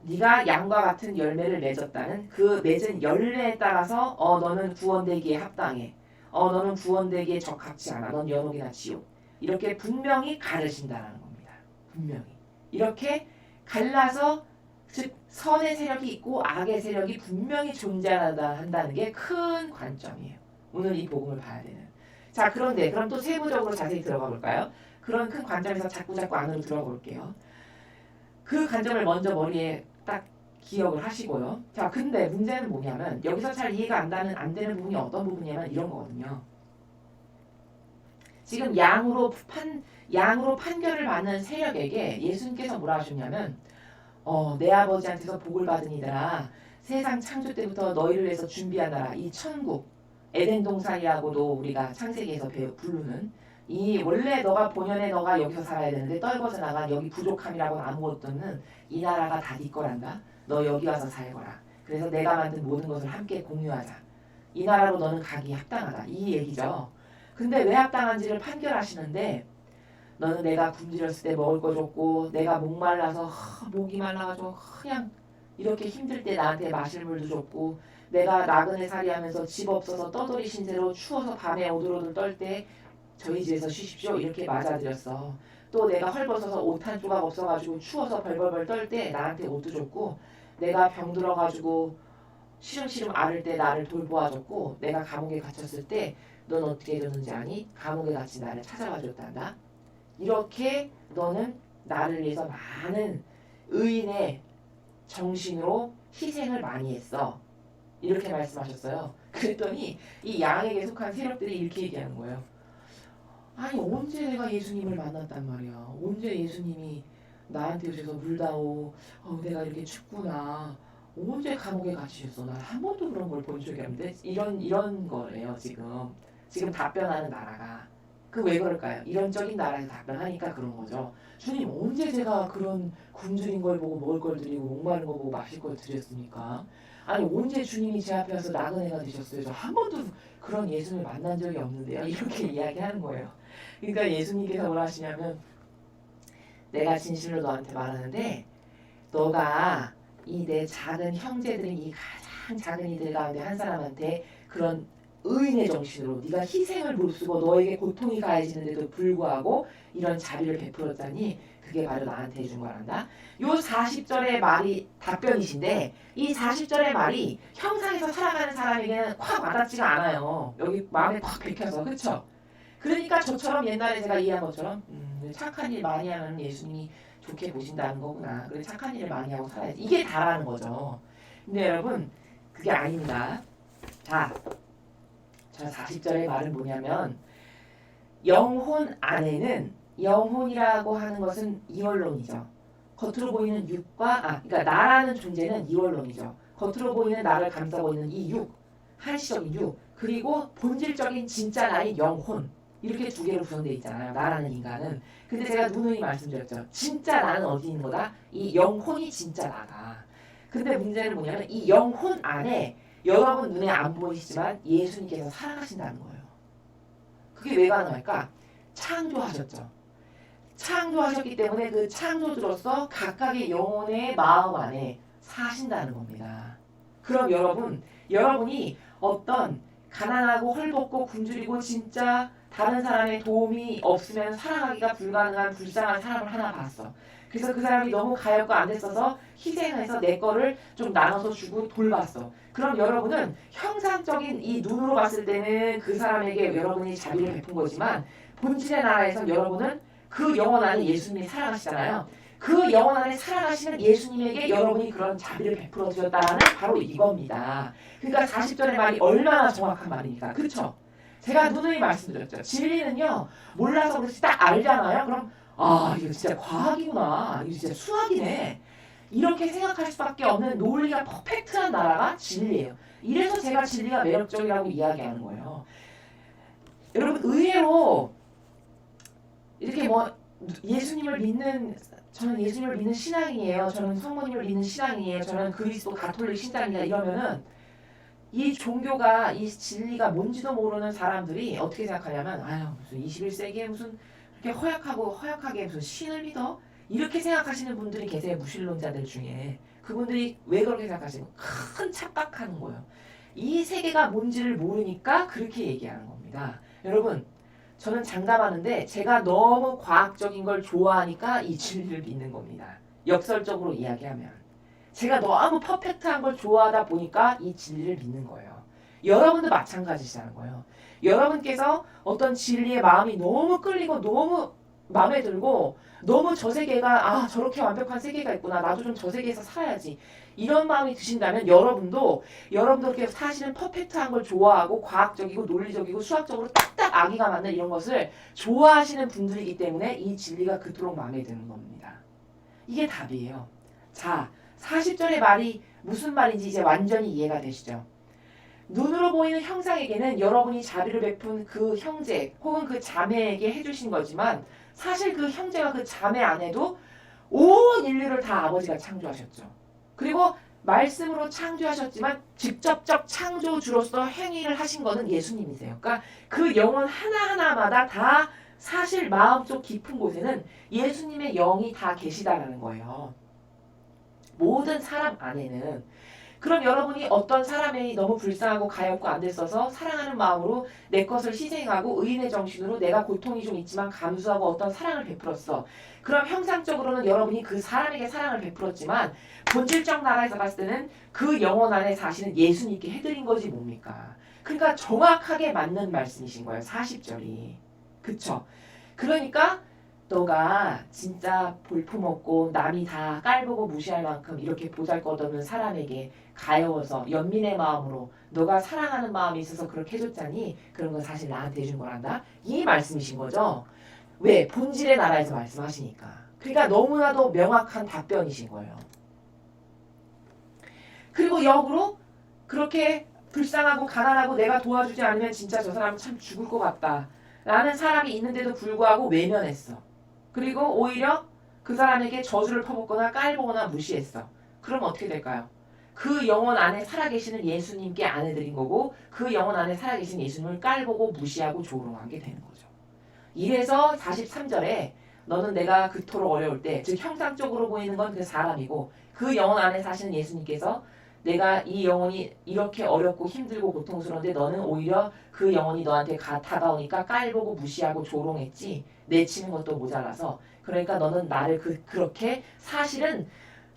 Speaker 1: 네가 양과 같은 열매를 맺었다는 그 맺은 열매에 따라서 너는 구원되기에 합당해. 너는 구원되기에 적합치 않아. 넌 연옥이나 지옥. 이렇게 분명히 가르신다는 겁니다. 분명히. 이렇게 갈라서 즉 선의 세력이 있고 악의 세력이 분명히 존재한다는 게 큰 관점이에요. 오늘 이 복음을 봐야 되는. 자, 그런데 그럼 또 세부적으로 자세히 들어가 볼까요? 그런 큰 관점에서 자꾸 안으로 들어가 볼게요. 그 관점을 먼저 머리에 딱 기억을 하시고요. 자, 근데 문제는 뭐냐면 여기서 잘 이해가 안 되는 부분이 어떤 부분이냐면 이런 거거든요. 지금 양으로 판결을 받는 세력에게 예수님께서 뭐라 하셨냐면 내 아버지한테서 복을 받은 이들아 세상 창조 때부터 너희를 위해서 준비한 나라 이 천국 에덴 동산이라고도 우리가 창세기에서 부르는 이 원래 너가 본연의 너가 여기서 살아야 되는데 떨궈져 나간 여기 부족함이라고는 아무것도 없는 이 나라가 다 네 거란다. 너 여기 와서 살거라. 그래서 내가 만든 모든 것을 함께 공유하자. 이 나라로 너는 가기 합당하다. 이 얘기죠. 근데 왜 합당한지를 판결하시는데 너는 내가 굶주렸을 때 먹을 거 줬고 내가 목말라서 목이 말라가지고 그냥 이렇게 힘들 때 나한테 마실 물도 줬고 내가 나그네 살이하면서 집 없어서 떠돌이 신세로 추워서 밤에 오들오들 떨 때 저희 집에서 쉬십시오 이렇게 맞아드렸어. 또 내가 헐벗어서 옷 한 조각 없어가지고 추워서 벌벌벌 떨 때 나한테 옷도 줬고 내가 병 들어가지고 시름시름 앓을 때 나를 돌보아줬고 내가 감옥에 갇혔을 때 넌 어떻게 해줬는지 아니? 감옥에 갇힌 나를 찾아와줬단다. 이렇게 너는 나를 위해서 많은 의인의 정신으로 희생을 많이 했어. 이렇게 말씀하셨어요. 그랬더니 이 양에게 속한 세력들이 이렇게 얘기하는 거예요. 아니 언제 내가 예수님을 만났단 말이야. 언제 예수님이 나한테 오셔서 물다오. 내가 이렇게 춥구나. 언제 감옥에 갇히셨어. 난 한 번도 그런 걸 본 적이 없는데 이런 거예요 지금. 지금 답변하는 나라가. 그 왜 그럴까요? 이런적인 나라에서 답변하니까 그런 거죠. 주님 언제 제가 그런 굶주린 걸 보고 먹을 걸 드리고 목마른 거 보고 마실 걸 드렸습니까? 아니 언제 주님이 제 앞에 와서 나그네가 되셨어요? 저 한 번도 그런 예수님을 만난 적이 없는데요. 이렇게 이야기하는 거예요. 그러니까 예수님께서 뭐라 하시냐면 내가 진실로 너한테 말하는데 너가 이 내 작은 형제들인 이 가장 작은 이들 가운데 한 사람한테 그런 의인의 정신으로 네가 희생을 무릅쓰고 너에게 고통이 가해지는데도 불구하고 이런 자비를 베풀었다니 그게 바로 나한테 해준 거란다. 요 40절의 말이 답변이신데 이 40절의 말이 형상에서 살아가는 사람에게는 확 와닿지가 않아요. 여기 마음에 확 bek혀서 그쵸? 그러니까 저처럼 옛날에 제가 이해한 것처럼 착한 일 많이 하면 예수님이 좋게 보신다는 거구나. 그래 착한 일을 많이 하고 살아야지. 이게 다라는 거죠. 근데 여러분 그게 아닙니다. 자, 저 40절의 말은 뭐냐면 영혼 안에는 영혼이라고 하는 것은 이원론이죠. 겉으로 보이는 육과 그러니까 나라는 존재는 이원론이죠. 겉으로 보이는 나를 감싸고 있는 이 육, 한시적인 육, 그리고 본질적인 진짜 나의 영혼 이렇게 두 개로 구성되어 있잖아요. 나라는 인간은. 근데 제가 누누이 말씀드렸죠. 진짜 나는 어디 있는 거다? 이 영혼이 진짜 나다. 근데 문제는 뭐냐면 이 영혼 안에 여러분 눈에 안 보이시지만 예수님께서 살아가신다는 거예요. 그게 왜 가능할까? 창조하셨죠. 창조하셨기 때문에 그 창조주로서 각각의 영혼의 마음 안에 사신다는 겁니다. 그럼 여러분이 어떤 가난하고 헐벗고 굶주리고 진짜 다른 사람의 도움이 없으면 살아가기가 불가능한 불쌍한 사람을 하나 봤어. 그래서 그 사람이 너무 가엾고 안 됐어서 희생해서 내 거를 좀 나눠서 주고 돌봤어. 그럼 여러분은 형상적인 이 눈으로 봤을 때는 그 사람에게 여러분이 자비를 베푼 거지만 본질의 나라에서 여러분은 그 영혼 안에 예수님이 살아가시잖아요. 그 영혼 안에 살아가시는 예수님에게 여러분이 그런 자비를 베풀어 주셨다는 바로 이겁니다. 그러니까 40절의 말이 얼마나 정확한 말입니까? 그렇죠? 제가 누누이 말씀드렸죠. 진리는요. 몰라서 그렇지 딱 알잖아요. 그럼 이거 진짜 과학이구나. 이거 진짜 수학이네. 이렇게 생각할 수밖에 없는 논리가 퍼펙트한 나라가 진리예요. 이래서 제가 진리가 매력적이라고 이야기하는 거예요. 여러분 의외로 이렇게 예수님을 믿는 저는 예수님을 믿는 신앙이에요. 저는 성모님을 믿는 신앙이에요. 저는 그리스도 가톨릭 신앙이다 이러면은 이 종교가 이 진리가 뭔지도 모르는 사람들이 어떻게 생각하냐면 무슨 21세기에 무슨 그렇게 허약하게 무슨 신을 믿어? 이렇게 생각하시는 분들이 계세요. 무신론자들 중에. 그분들이 왜 그렇게 생각하시는 큰 착각하는 거예요. 이 세계가 뭔지를 모르니까 그렇게 얘기하는 겁니다. 여러분 저는 장담하는데 제가 너무 과학적인 걸 좋아하니까 이 진리를 믿는 겁니다. 역설적으로 이야기하면. 제가 너무 퍼펙트한 걸 좋아하다 보니까 이 진리를 믿는 거예요. 여러분도 마찬가지시라는 거예요. 여러분께서 어떤 진리의 마음이 너무 끌리고 너무 마음에 들고 너무 저 세계가 저렇게 완벽한 세계가 있구나. 나도 좀 저 세계에서 살아야지. 이런 마음이 드신다면 여러분도 이렇게 사실은 퍼펙트한 걸 좋아하고 과학적이고 논리적이고 수학적으로 딱딱 아기가 맞는 이런 것을 좋아하시는 분들이기 때문에 이 진리가 그토록 마음에 드는 겁니다. 이게 답이에요. 자, 40절의 말이 무슨 말인지 이제 완전히 이해가 되시죠? 눈으로 보이는 형상에게는 여러분이 자비를 베푼 그 형제 혹은 그 자매에게 해주신 거지만 사실 그 형제와 그 자매 안에도 온 인류를 다 아버지가 창조하셨죠. 그리고 말씀으로 창조하셨지만 직접적 창조주로서 행위를 하신 거는 예수님이세요. 그러니까 그 영혼 하나하나마다 다 사실 마음속 깊은 곳에는 예수님의 영이 다 계시다라는 거예요. 모든 사람 안에는. 그럼 여러분이 어떤 사람이 너무 불쌍하고 가엾고 안 됐어서 사랑하는 마음으로 내 것을 희생하고 의인의 정신으로 내가 고통이 좀 있지만 감수하고 어떤 사랑을 베풀었어. 그럼 형상적으로는 여러분이 그 사람에게 사랑을 베풀었지만 본질적 나라에서 봤을 때는 그 영혼 안에 사시는 예수님께 해드린 거지 뭡니까? 그러니까 정확하게 맞는 말씀이신 거예요. 40절이. 그쵸? 그러니까 너가 진짜 볼품없고 남이 다 깔보고 무시할 만큼 이렇게 보잘것없는 사람에게 가여워서 연민의 마음으로 너가 사랑하는 마음이 있어서 그렇게 해줬자니 그런 건 사실 나한테 해준 거란다. 이 말씀이신 거죠. 왜? 본질의 나라에서 말씀하시니까. 그러니까 너무나도 명확한 답변이신 거예요. 그리고 역으로 그렇게 불쌍하고 가난하고 내가 도와주지 않으면 진짜 저 사람은 참 죽을 것 같다 라는 사람이 있는데도 불구하고 외면했어. 그리고 오히려 그 사람에게 저주를 퍼붓거나 깔보거나 무시했어. 그럼 어떻게 될까요? 그 영혼 안에 살아계시는 예수님께 안 해드린 거고 그 영혼 안에 살아계신 예수님을 깔보고 무시하고 조롱한 게 되는 거죠. 이래서 43절에 너는 내가 그토록 어려울 때, 즉 형상적으로 보이는 건 그 사람이고 그 영혼 안에 사시는 예수님께서 내가 이 영혼이 이렇게 어렵고 힘들고 고통스러운데 너는 오히려 그 영혼이 너한테 다가오니까 깔보고 무시하고 조롱했지 내치는 것도 모자라서 그러니까 너는 나를 그렇게 사실은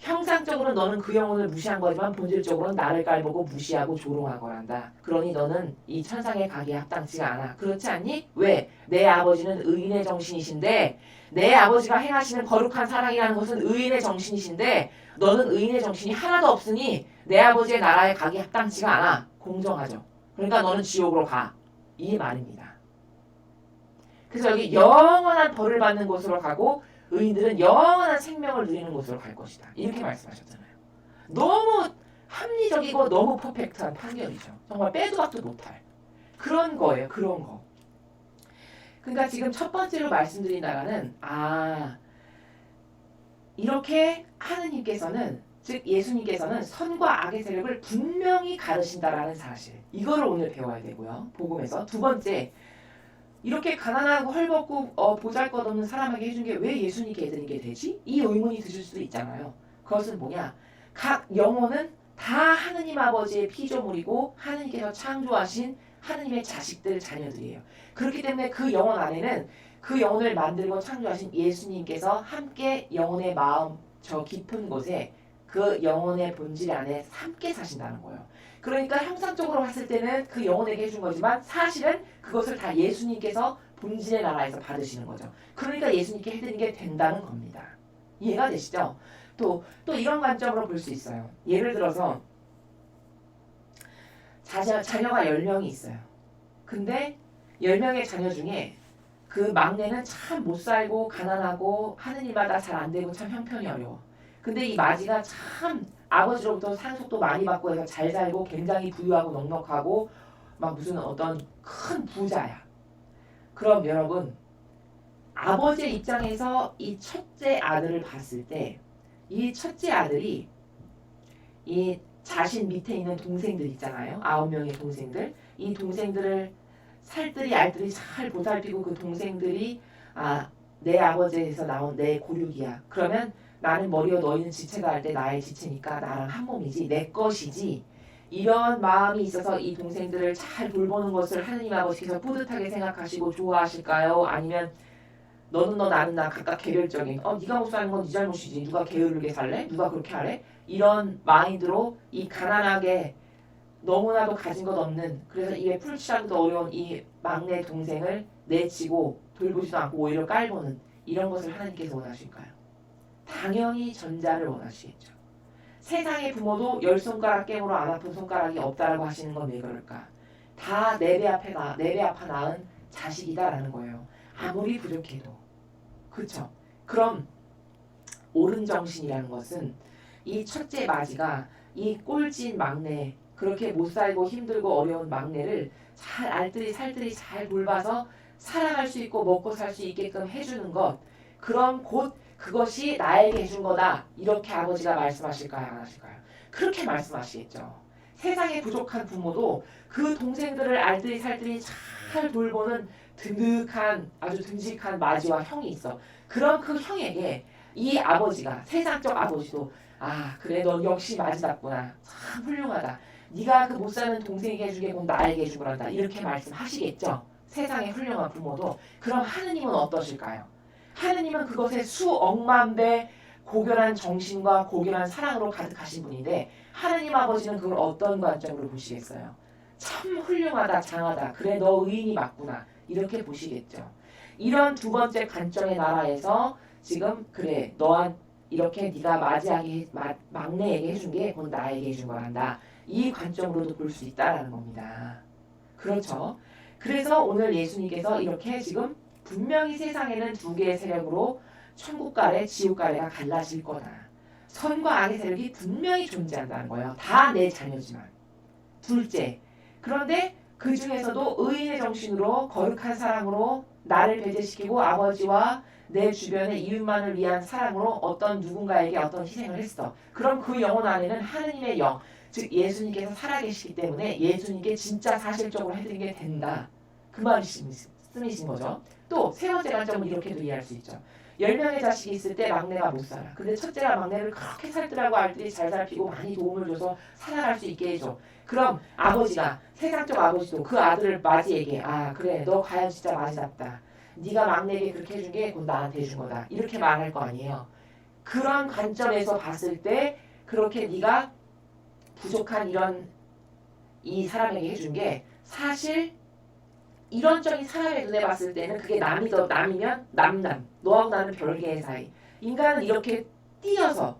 Speaker 1: 형상적으로 너는 그 영혼을 무시한 거지만 본질적으로는 나를 깔보고 무시하고 조롱한 거란다. 그러니 너는 이 천상의 가기에 합당치가 않아. 그렇지 않니? 왜? 내 아버지는 의인의 정신이신데 내 아버지가 행하시는 거룩한 사랑이라는 것은 의인의 정신이신데 너는 의인의 정신이 하나도 없으니 내 아버지의 나라에 가기에 합당치가 않아. 공정하죠. 그러니까 너는 지옥으로 가. 이 말입니다. 그래서 여기 영원한 벌을 받는 곳으로 가고 의인들은 영원한 생명을 누리는 곳으로 갈 것이다. 이렇게 말씀하셨잖아요. 너무 합리적이고 너무 퍼펙트한 판결이죠. 정말 빼도 박도 못할 그런 거예요. 그런 거. 그러니까 지금 첫 번째로 말씀드린 나라는 이렇게 하느님께서는 즉 예수님께서는 선과 악의 세력을 분명히 가르신다라는 사실. 이거를 오늘 배워야 되고요. 복음에서. 두 번째, 이렇게 가난하고 헐벗고 보잘것없는 사람에게 해준 게 왜 예수님께 해드린 게 되지? 이 의문이 드실 수도 있잖아요. 그것은 뭐냐? 각 영혼은 다 하느님 아버지의 피조물이고 하느님께서 창조하신 하느님의 자식들, 자녀들이에요. 그렇기 때문에 그 영혼 안에는 그 영혼을 만들고 창조하신 예수님께서 함께 영혼의 마음 저 깊은 곳에 그 영혼의 본질 안에 함께 사신다는 거예요. 그러니까 형상적으로 봤을 때는 그 영혼에게 해준 거지만 사실은 그것을 다 예수님께서 본질의 나라에서 받으시는 거죠. 그러니까 예수님께 해드리는 게 된다는 겁니다. 이해가 되시죠? 또 이런 관점으로 볼 수 있어요. 예를 들어서 자녀가 10명이 있어요. 근데 10명의 자녀 중에 그 막내는 참 못살고 가난하고 하는 일마다 잘 안되고 참 형편이 어려워. 근데 이 마지가 참 아버지로부터 상속도 많이 받고 해서 잘 살고 굉장히 부유하고 넉넉하고 막 무슨 어떤 큰 부자야. 그럼 여러분 아버지의 입장에서 이 첫째 아들을 봤을 때 이 첫째 아들이 이 자신 밑에 있는 동생들 있잖아요. 9명의 동생들. 이 동생들을 살뜰히 알뜰히 잘 보살피고 그 동생들이 내 아버지에서 나온 내 고륙이야. 그러면 나는 머리와 너희는 지체가 할 때 나의 지체니까 나랑 한 몸이지 내 것이지. 이런 마음이 있어서 이 동생들을 잘 돌보는 것을 하느님 아버지께서 뿌듯하게 생각하시고 좋아하실까요? 아니면 너는 너 나는 나 각각 개별적인 네가 못 사는 건 네 잘못이지. 누가 게으르게 살래? 누가 그렇게 하래? 이런 마인드로 이 가난하게 너무나도 가진 것 없는 그래서 입에 풀칠하기도 어려운 이 막내 동생을 내치고 돌보지도 않고 오히려 깔보는 이런 것을 하나님께서 원하실까요? 당연히 전자를 원하시겠죠. 세상의 부모도 10손가락 깨물어 안 아픈 손가락이 없다라고 하시는 건 왜 그럴까? 다 내 배 아파 낳은 자식이다라는 거예요. 아무리 부족해도. 그렇죠? 그럼 옳은 정신이라는 것은 이 첫째 마지가 이 꼴찌인 막내 그렇게 못살고 힘들고 어려운 막내를 잘 알뜰히 살뜰히 잘 돌봐서 살아갈 수 있고 먹고 살 수 있게끔 해주는 것 그럼 곧 그것이 나에게 해준 거다 이렇게 아버지가 말씀하실까요? 안 하실까요? 그렇게 말씀하시겠죠. 세상에 부족한 부모도 그 동생들을 알뜰히 살뜰히 잘 돌보는 든든한 아주 듬직한 마지와 형이 있어. 그럼 그 형에게 이 아버지가 세상적 아버지도 그래 너 역시 마지답구나 참 훌륭하다. 네가 그 못 사는 동생에게 해주게 곧 나에게 해준 거란다. 이렇게 말씀하시겠죠. 세상의 훌륭한 부모도. 그럼 하느님은 어떠실까요? 하느님은 그것에 수억만 배 고결한 정신과 고결한 사랑으로 가득하신 분인데 하느님 아버지는 그걸 어떤 관점으로 보시겠어요? 참 훌륭하다 장하다 그래 너 의인이 맞구나 이렇게 보시겠죠. 이런 두 번째 관점의 나라에서 지금 그래 너한 이렇게 네가 막내에게 해준 게 곧 나에게 해준 거란다. 이 관점으로도 볼 수 있다라는 겁니다. 그렇죠. 그래서 오늘 예수님께서 이렇게 지금 분명히 세상에는 두 개의 세력으로 천국가래 지옥가래가 갈라질 거다. 선과 악의 세력이 분명히 존재한다는 거예요. 다 내 자녀지만. 둘째, 그런데 그 중에서도 의인의 정신으로 거룩한 사랑으로 나를 배제시키고 아버지와 내 주변의 이웃만을 위한 사랑으로 어떤 누군가에게 어떤 희생을 했어. 그럼 그 영혼 안에는 하느님의 영, 즉 예수님께서 살아계시기 때문에 예수님께 진짜 사실적으로 해드린 게 된다. 그 말씀이신 거죠. 또 세 번째 관점은 이렇게도 이해할 수 있죠. 10명의 자식이 있을 때 막내가 못 살아. 근데 첫째가 막내를 그렇게 살뜰하고 알뜰히 잘 살피고 많이 도움을 줘서 살아갈 수 있게 해줘. 그럼 아버지가 세상적 아버지도 그 아들을 맞이에게 그래 너 과연 진짜 마지답다. 네가 막내에게 그렇게 해준 게 곧 나한테 해준 거다. 이렇게 말할 거 아니에요. 그런 관점에서 봤을 때 그렇게 네가 부족한 이런 이 사람에게 해준 게 사실 이런적인 사람의 눈에 봤을 때는 그게 남이면 남남, 너하고 나는 별개의 사이. 인간은 이렇게 띄어서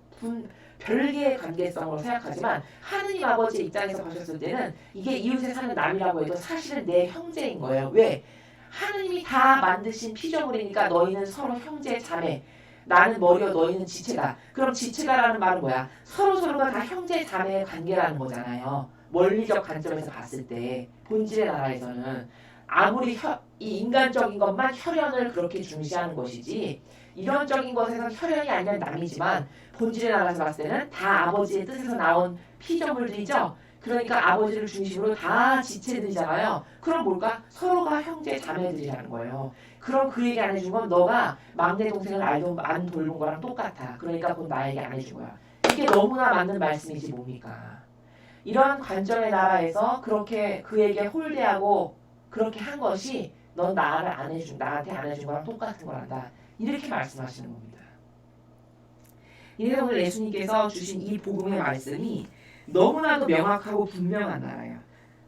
Speaker 1: 별개의 관계성으로 생각하지만 하느님 아버지의 입장에서 보셨을 때는 이게 이웃에 사는 남이라고 해도 사실은 내 형제인 거예요. 왜? 하느님이 다 만드신 피조물이니까 너희는 서로 형제 자매. 나는 머리요 너희는 지체다. 그럼 지체다라는 말은 뭐야? 서로서로가 다 형제 자매의 관계라는 거잖아요. 원리적 관점에서 봤을 때 본질의 나라에서는 아무리 이 인간적인 것만 혈연을 그렇게 중시하는 것이지 이론적인 것에서 혈연이 아니면 남이지만 본질의 나라에서 봤을 때는 다 아버지의 뜻에서 나온 피조물들이죠. 그러니까 아버지를 중심으로 다 지체들이잖아요. 그럼 뭘까? 서로가 형제 자매들이라는 거예요. 그럼 그 얘기 안 해준 건 너가 막내 동생을 안 돌본 거랑 똑같아. 그러니까 그건 나에게 안 해준 거야. 이게 너무나 맞는 말씀이지 뭡니까? 이런 관점의 나라에서 그렇게 그에게 홀대하고 그렇게 한 것이 넌 나한테 안 해준 거랑 똑같은 거란다. 이렇게 말씀하시는 겁니다. 이래서 오늘 예수님께서 주신 이 복음의 말씀이 너무나도 명확하고 분명한 나라야.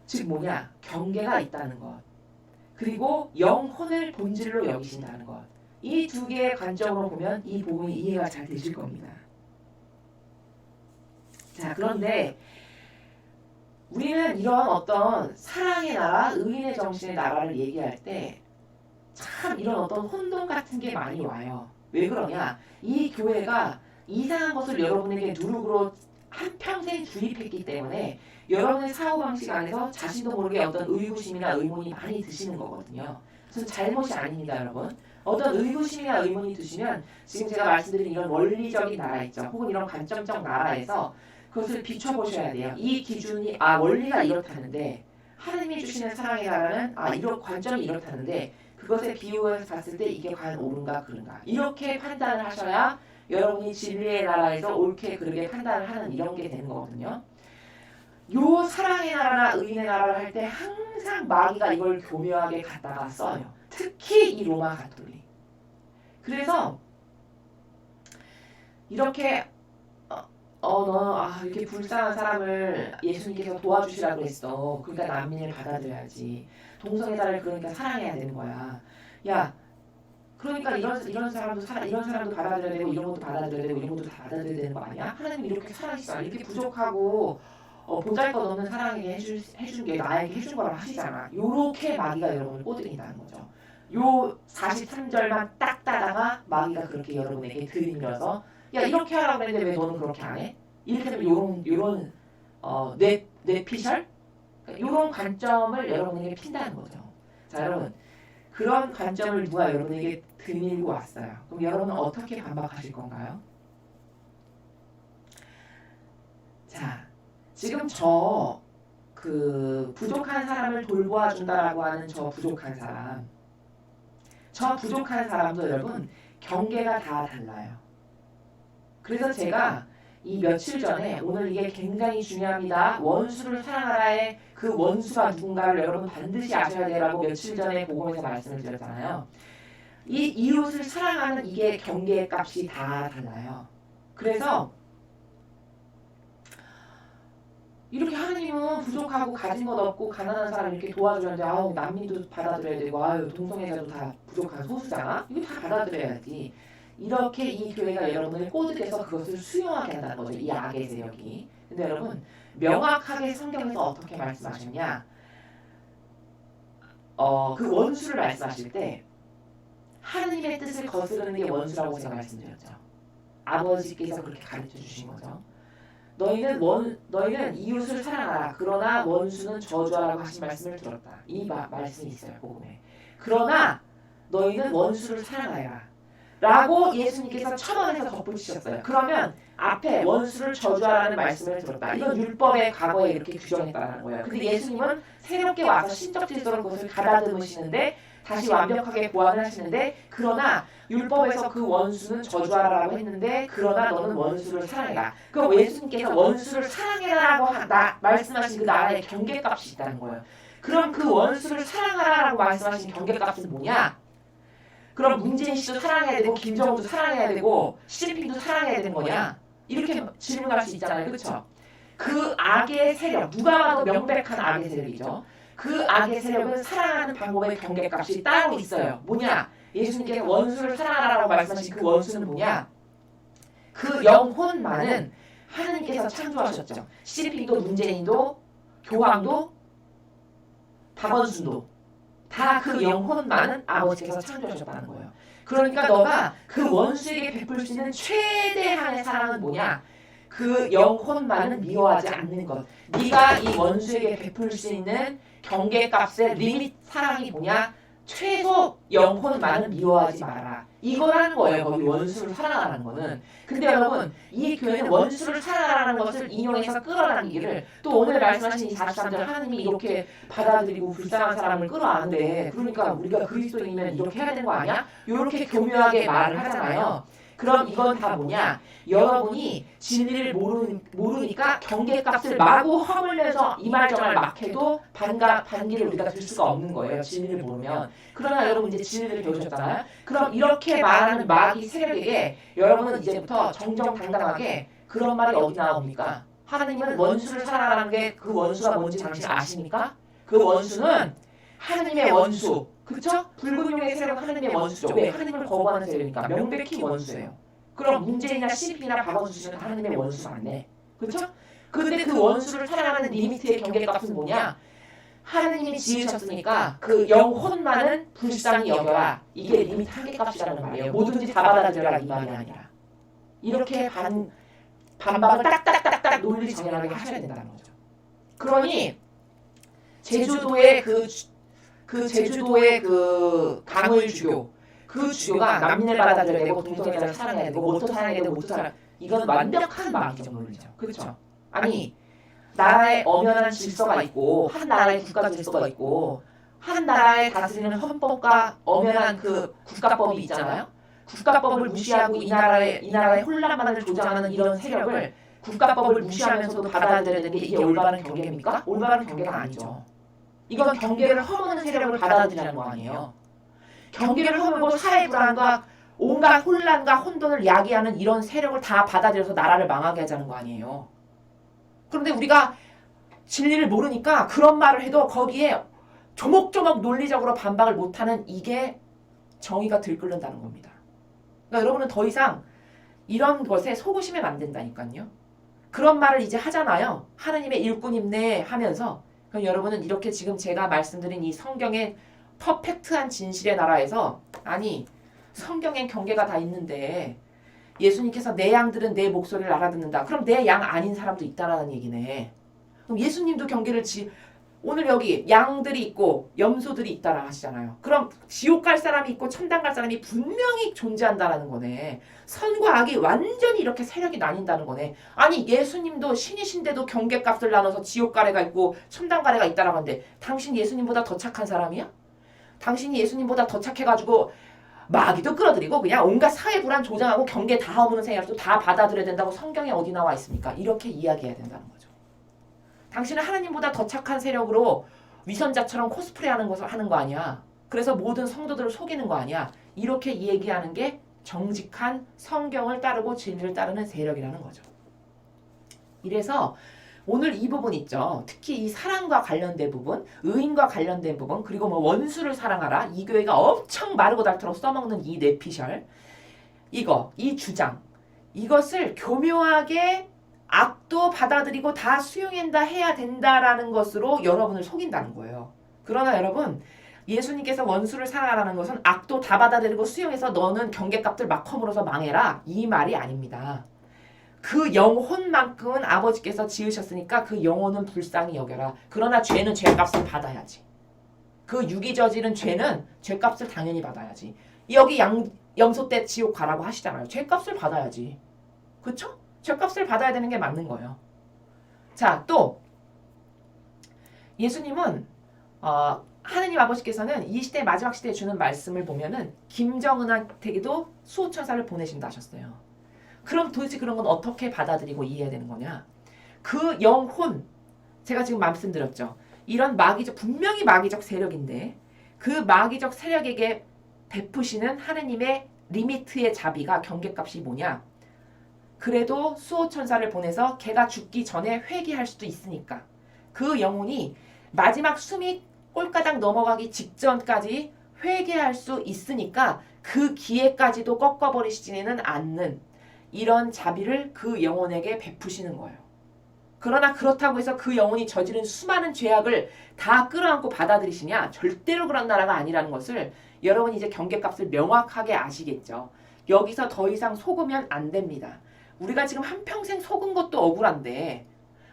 Speaker 1: 즉 뭐냐? 경계가 있다는 것. 그리고 영혼을 본질로 여기신다는 것. 이 두 개의 관점으로 보면 이 복음이 이해가 잘 되실 겁니다. 자, 그런데 우리는 이런 어떤 사랑의 나라, 의인의 정신의 나라를 얘기할 때 참 이런 어떤 혼돈 같은 게 많이 와요. 왜 그러냐? 이 교회가 이상한 것을 여러분에게 누룩으로 한평생 주입했기 때문에 여러분의 사고방식 안에서 자신도 모르게 어떤 의구심이나 의문이 많이 드시는 거거든요. 그래서 잘못이 아닙니다, 여러분. 어떤 의구심이나 의문이 드시면 지금 제가 말씀드린 이런 원리적인 나라 있죠. 혹은 이런 관점적 나라에서 그것을 비춰보셔야 돼요. 이 기준이 원리가 이렇다는데 하나님이 주시는 사랑의 나라는 이런 관점이 이렇다는데 그것에 비유해서 봤을 때 이게 과연 옳은가 그른가 이렇게 판단을 하셔야 여러분이 진리의 나라에서 옳게 그르게 판단을 하는 이런 게 되는 거거든요. 요 사랑의 나라나 의인의 나라를 할 때 항상 마귀가 이걸 교묘하게 갖다가 써요. 특히 이 로마 가톨릭. 그래서 이렇게 이렇게 불쌍한 사람을 예수님께서 도와주시라고 했어. 그러니까 난민을 받아들여야지. 동성애 자를 그러니까 사랑해야 되는 거야. 야, 그러니까 이런 사람도 받아들여야 되고 이런 것도 받아들여야 되고 이런 것도 다 받아들여야 되는 거 아니야? 하나님이 이렇게 사랑했어. 이렇게 부족하고 보잘것없는 사랑에게 해준 게 나에게 해준 거라고 하시잖아. 요렇게 마귀가 여러분을 꼬드긴다는 거죠. 요 43절만 딱 따다가 마귀가 그렇게 여러분에게 들이밀어서 야 이렇게 하라고 했는데 왜 너는 그렇게 안 해? 이렇게 되면 요런 뇌피셜? 요런 관점을 여러분에게 핀다는 거죠. 자 여러분 그런 관점을 누가 여러분에게 들이밀고 왔어요. 그럼 여러분은 어떻게 반박하실 건가요? 자 지금 그 부족한 사람을 돌보아 준다라고 하는 저 부족한 사람도 여러분 경계가 다 달라요. 그래서 제가 이 며칠 전에 오늘 이게 굉장히 중요합니다. 원수를 사랑하라의 그 원수가 누군가를 여러분 반드시 아셔야 돼라고 며칠 전에 복음에서 말씀을 드렸잖아요. 이 이웃을 사랑하는 이게 경계의 값이 다 달라요. 그래서 이렇게 하나님은 부족하고 가진 것 없고 가난한 사람 이렇게 도와주는데 난민도 받아들여야 되고 동성애자도 다 부족한 소수잖아. 이거 다 받아들여야지. 이렇게 이 교회가 여러분을 꼬드겨서 그것을 수용하게 한다는 거죠. 이 악의 세력이. 근데 여러분 명확하게 성경에서 어떻게 말씀하셨냐? 그 원수를 말씀하실 때 하느님의 뜻을 거스르는 게 원수라고 제가 말씀드렸죠. 아버지께서 그렇게 가르쳐 주신 거죠. 너희는 이웃을 사랑하라. 그러나 원수는 저주하라고 하신 말씀을 들었다. 이 말씀이 있어요. 복음에. 그러나 너희는 원수를 사랑하라. 라고 예수님께서 첨언해서 덧붙이셨어요. 그러면 앞에 원수를 저주하라는 말씀을 들었다. 이건 율법의 과거에 이렇게 규정했다는 거예요. 근데 예수님은 새롭게 와서 신적 질서로 그것을 가다듬으시는데 다시 완벽하게 보완을 하시는데 그러나 율법에서 그 원수는 저주하라고 했는데 그러나 너는 원수를 사랑해라. 그럼 예수님께서 원수를 사랑해라라고 말씀하신 그 나라의 경계값이 있다는 거예요. 그럼 그 원수를 사랑하라라고 말씀하신 경계값은 뭐냐? 그럼 문재인 씨도 사랑해야 되고 김정은도 사랑해야 되고 시진핑도 사랑해야 되는 거냐? 이렇게 질문할 수 있잖아요. 그렇죠? 그 악의 세력, 누가 봐도 명백한 악의 세력이죠. 그 악의 세력은 사랑하는 방법의 경계값이 따로 있어요. 뭐냐? 예수님께서 원수를 사랑하라고 말씀하신 그 원수는 뭐냐? 그 영혼만은 하느님께서 창조하셨죠. 시진핑도 문재인도 교황도 박원순도 다 그 영혼만은 아버지께서 창조하셨다는 거예요. 그러니까 너가 그 원수에게 베풀 수 있는 최대한의 사랑은 뭐냐? 그 영혼만은 미워하지 않는 것. 네가 이 원수에게 베풀 수 있는 경계값의 리밋 사랑이 뭐냐? 최소 영혼만은 미워하지 마라. 이거라는 거예요. 거기 원수를 사랑하라는 거는. 근데 여러분 이 교회는 원수를 사랑하라는 것을 인용해서 끌어당기기를 또 오늘 말씀하신 이 43절 하나님이 이렇게 받아들이고 불쌍한 사람을 끌어안는데 그러니까 우리가 그리스도인이면 이렇게 해야 되는 거 아니야? 이렇게 교묘하게 말을 하잖아요. 그럼 이건 다 뭐냐? 여러분이 진리를 모르니까 경계값을 마구 허물면서 이 말 저 말 막 해도 반기를 우리가 들 수가 없는 거예요. 진리를 모르면. 그러나 여러분 이제 진리를 배우셨잖아요. 그럼 이렇게 말하는 마귀 세력에게 여러분은 이제부터 정정당당하게 그런 말이 어디 나옵니까? 하나님은 원수를 사랑하라는 게 그 원수가 뭔지 당신 아십니까? 그 원수는 하나님의 원수. 그렇죠? 붉은 용의 세력은 하나님의 원수죠. 왜? 하나님을 거부하는 세력이니까 명백히 원수예요. 그럼 문재인이나 시진핑이나 박원순 씨는 하나님의 원수가 아니네. 그렇죠? 근데 그 원수를 사랑하는 리미트의 경계값은 뭐냐? 하나님이 지으셨으니까 그 영혼만은 불쌍히 여겨라. 이게 리미트 한계값이라는 말이에요. 뭐든지 다 받아들여라 이 말이 아니라. 이렇게 반박을 딱딱딱딱 논리 정연하게 하셔야 된다는 거죠. 그러니 제주도의 제주도의 그 강을주교 그 주교가 남인을 받아들여야 되고 동성애자를 사랑해야 되고 모토 사랑해야 되고 모토 사랑 이건 완벽한 마귀적 논리죠. 그렇죠? 아니 나라에 엄연한 질서가 있고 한 나라의 국가 질서가 있고 한 나라에 다스리는 헌법과 엄연한 그 국가법이 있잖아요. 국가법을 무시하고 이 나라의 혼란만을 조장하는 이런 세력을 국가법을 무시하면서도 받아들여야 되는 게 이게 올바른 경계입니까? 올바른 경계가 아니죠. 이건 경계를 허무는 세력을 받아들이라는 거 아니에요. 경계를 허물고 사회 불안과 온갖 혼란과 혼돈을 야기하는 이런 세력을 다 받아들여서 나라를 망하게 하자는 거 아니에요. 그런데 우리가 진리를 모르니까 그런 말을 해도 거기에 조목조목 논리적으로 반박을 못하는 이게 정의가 들끓는다는 겁니다. 그러니까 여러분은 더 이상 이런 것에 속으시면 안 된다니까요. 그런 말을 이제 하잖아요. 하나님의 일꾼임네 하면서 그럼 여러분은 이렇게 지금 제가 말씀드린 이 성경의 퍼펙트한 진실의 나라에서 아니 성경엔 경계가 다 있는데 예수님께서 내 양들은 내 목소리를 알아듣는다. 그럼 내 양 아닌 사람도 있다라는 얘기네. 그럼 예수님도 경계를 오늘 여기 양들이 있고 염소들이 있다라 하시잖아요. 그럼 지옥 갈 사람이 있고 천당 갈 사람이 분명히 존재한다라는 거네. 선과 악이 완전히 이렇게 세력이 나뉜다는 거네. 아니 예수님도 신이신데도 경계값을 나눠서 지옥 가래가 있고 천당 가래가 있다라고 하는데 당신 예수님보다 더 착한 사람이야? 당신이 예수님보다 더 착해가지고 마귀도 끌어들이고 그냥 온갖 사회 불안 조장하고 경계 다 허무는 생각도 다 받아들여야 된다고 성경에 어디 나와 있습니까? 이렇게 이야기해야 된다는 거죠. 당신은 하나님보다 더 착한 세력으로 위선자처럼 코스프레하는 것을 하는 거 아니야. 그래서 모든 성도들을 속이는 거 아니야. 이렇게 얘기하는 게 정직한 성경을 따르고 진리를 따르는 세력이라는 거죠. 이래서 오늘 이 부분 있죠. 특히 이 사랑과 관련된 부분, 의인과 관련된 부분, 그리고 뭐 원수를 사랑하라. 이 교회가 엄청 마르고 닳도록 써먹는 이 뇌피셜, 이 주장, 이것을 교묘하게 악도 받아들이고 다 수용한다 해야 된다라는 것으로 여러분을 속인다는 거예요. 그러나 여러분 예수님께서 원수를 사랑하라는 것은 악도 다 받아들이고 수용해서 너는 경계값들 막 허물어서 망해라 이 말이 아닙니다. 그 영혼만큼은 아버지께서 지으셨으니까 그 영혼은 불쌍히 여겨라. 그러나 죄는 죄값을 받아야지. 그 육이 저지른 죄는 죄값을 당연히 받아야지. 여기 염소 때 지옥 가라고 하시잖아요. 죄값을 받아야지. 그쵸? 죄값을 받아야 되는 게 맞는 거예요. 자, 또 예수님은 하느님 아버지께서는 이 시대 마지막 시대에 주는 말씀을 보면은 김정은한테도 수호천사를 보내신다 하셨어요. 그럼 도대체 그런 건 어떻게 받아들이고 이해해야 되는 거냐? 그 영혼, 제가 지금 말씀드렸죠. 이런 분명히 마귀적 세력인데 그 마귀적 세력에게 베푸시는 하느님의 리미트의 자비가 경계값이 뭐냐? 그래도 수호천사를 보내서 걔가 죽기 전에 회개할 수도 있으니까 그 영혼이 마지막 숨이 꼴가닥 넘어가기 직전까지 회개할 수 있으니까 그 기회까지도 꺾어버리시지는 않는 이런 자비를 그 영혼에게 베푸시는 거예요. 그러나 그렇다고 해서 그 영혼이 저지른 수많은 죄악을 다 끌어안고 받아들이시냐? 절대로 그런 나라가 아니라는 것을 여러분이 이제 경계값을 명확하게 아시겠죠. 여기서 더 이상 속으면 안 됩니다. 우리가 지금 한평생 속은 것도 억울한데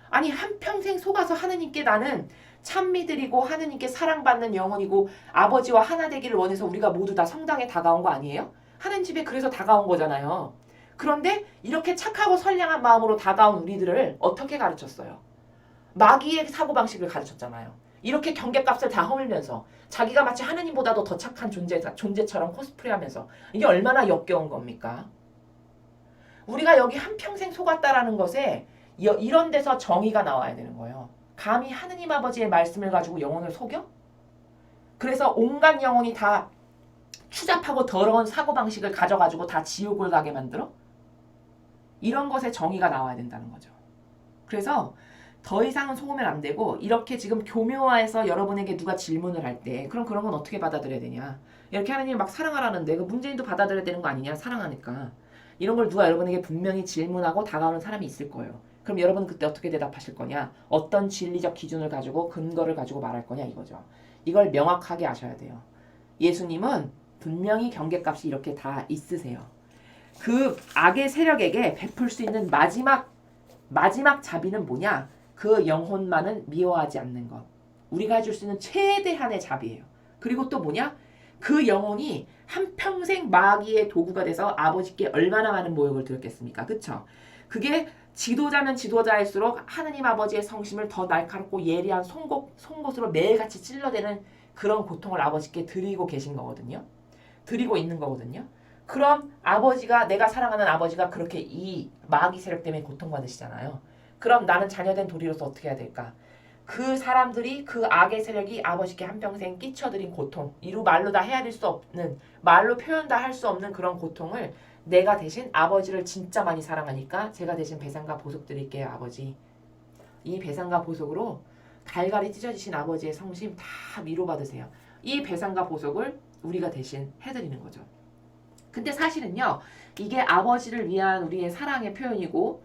Speaker 1: 아니 한평생 속아서 하느님께 나는 찬미드리고 하느님께 사랑받는 영혼이고 아버지와 하나 되기를 원해서 우리가 모두 다 성당에 다가온 거 아니에요? 하느님 집에 그래서 다가온 거잖아요. 그런데 이렇게 착하고 선량한 마음으로 다가온 우리들을 어떻게 가르쳤어요? 마귀의 사고방식을 가르쳤잖아요. 이렇게 경계값을 다 허물면서 자기가 마치 하느님보다도 더 착한 존재처럼 코스프레하면서 이게 얼마나 역겨운 겁니까? 우리가 여기 한평생 속았다라는 것에 이런 데서 정의가 나와야 되는 거예요. 감히 하느님 아버지의 말씀을 가지고 영혼을 속여? 그래서 온갖 영혼이 다 추잡하고 더러운 사고방식을 가져가지고 다 지옥을 가게 만들어? 이런 것에 정의가 나와야 된다는 거죠. 그래서 더 이상은 속으면 안 되고 이렇게 지금 교묘화해서 여러분에게 누가 질문을 할 때 그럼 그런 건 어떻게 받아들여야 되냐? 이렇게 하느님 막 사랑하라는데 그 문재인도 받아들여야 되는 거 아니냐? 사랑하니까. 이런 걸 누가 여러분에게 분명히 질문하고 다가오는 사람이 있을 거예요. 그럼 여러분은 그때 어떻게 대답하실 거냐? 어떤 진리적 기준을 가지고 근거를 가지고 말할 거냐 이거죠. 이걸 명확하게 아셔야 돼요. 예수님은 분명히 경계값이 이렇게 다 있으세요. 그 악의 세력에게 베풀 수 있는 마지막 자비는 뭐냐? 그 영혼만은 미워하지 않는 것. 우리가 해줄 수 있는 최대한의 자비예요. 그리고 또 뭐냐? 그 영혼이 한평생 마귀의 도구가 돼서 아버지께 얼마나 많은 모욕을 들었겠습니까? 그쵸? 그게 지도자면 지도자일수록 하느님 아버지의 성심을 더 날카롭고 예리한 송곳으로 매일같이 찔러대는 그런 고통을 아버지께 드리고 계신 거거든요. 드리고 있는 거거든요. 그럼 아버지가 내가 사랑하는 아버지가 그렇게 이 마귀 세력 때문에 고통받으시잖아요. 그럼 나는 자녀된 도리로서 어떻게 해야 될까? 그 사람들이 그 악의 세력이 아버지께 한평생 끼쳐드린 고통, 이루 말로 다 헤아릴 수 없는, 말로 표현 다 할 수 없는 그런 고통을 내가 대신 아버지를 진짜 많이 사랑하니까 제가 대신 배상과 보석 드릴게요, 아버지. 이 배상과 보석으로 갈갈이 찢어지신 아버지의 성심 다 위로받으세요. 이 배상과 보석을 우리가 대신 해드리는 거죠. 근데 사실은요, 이게 아버지를 위한 우리의 사랑의 표현이고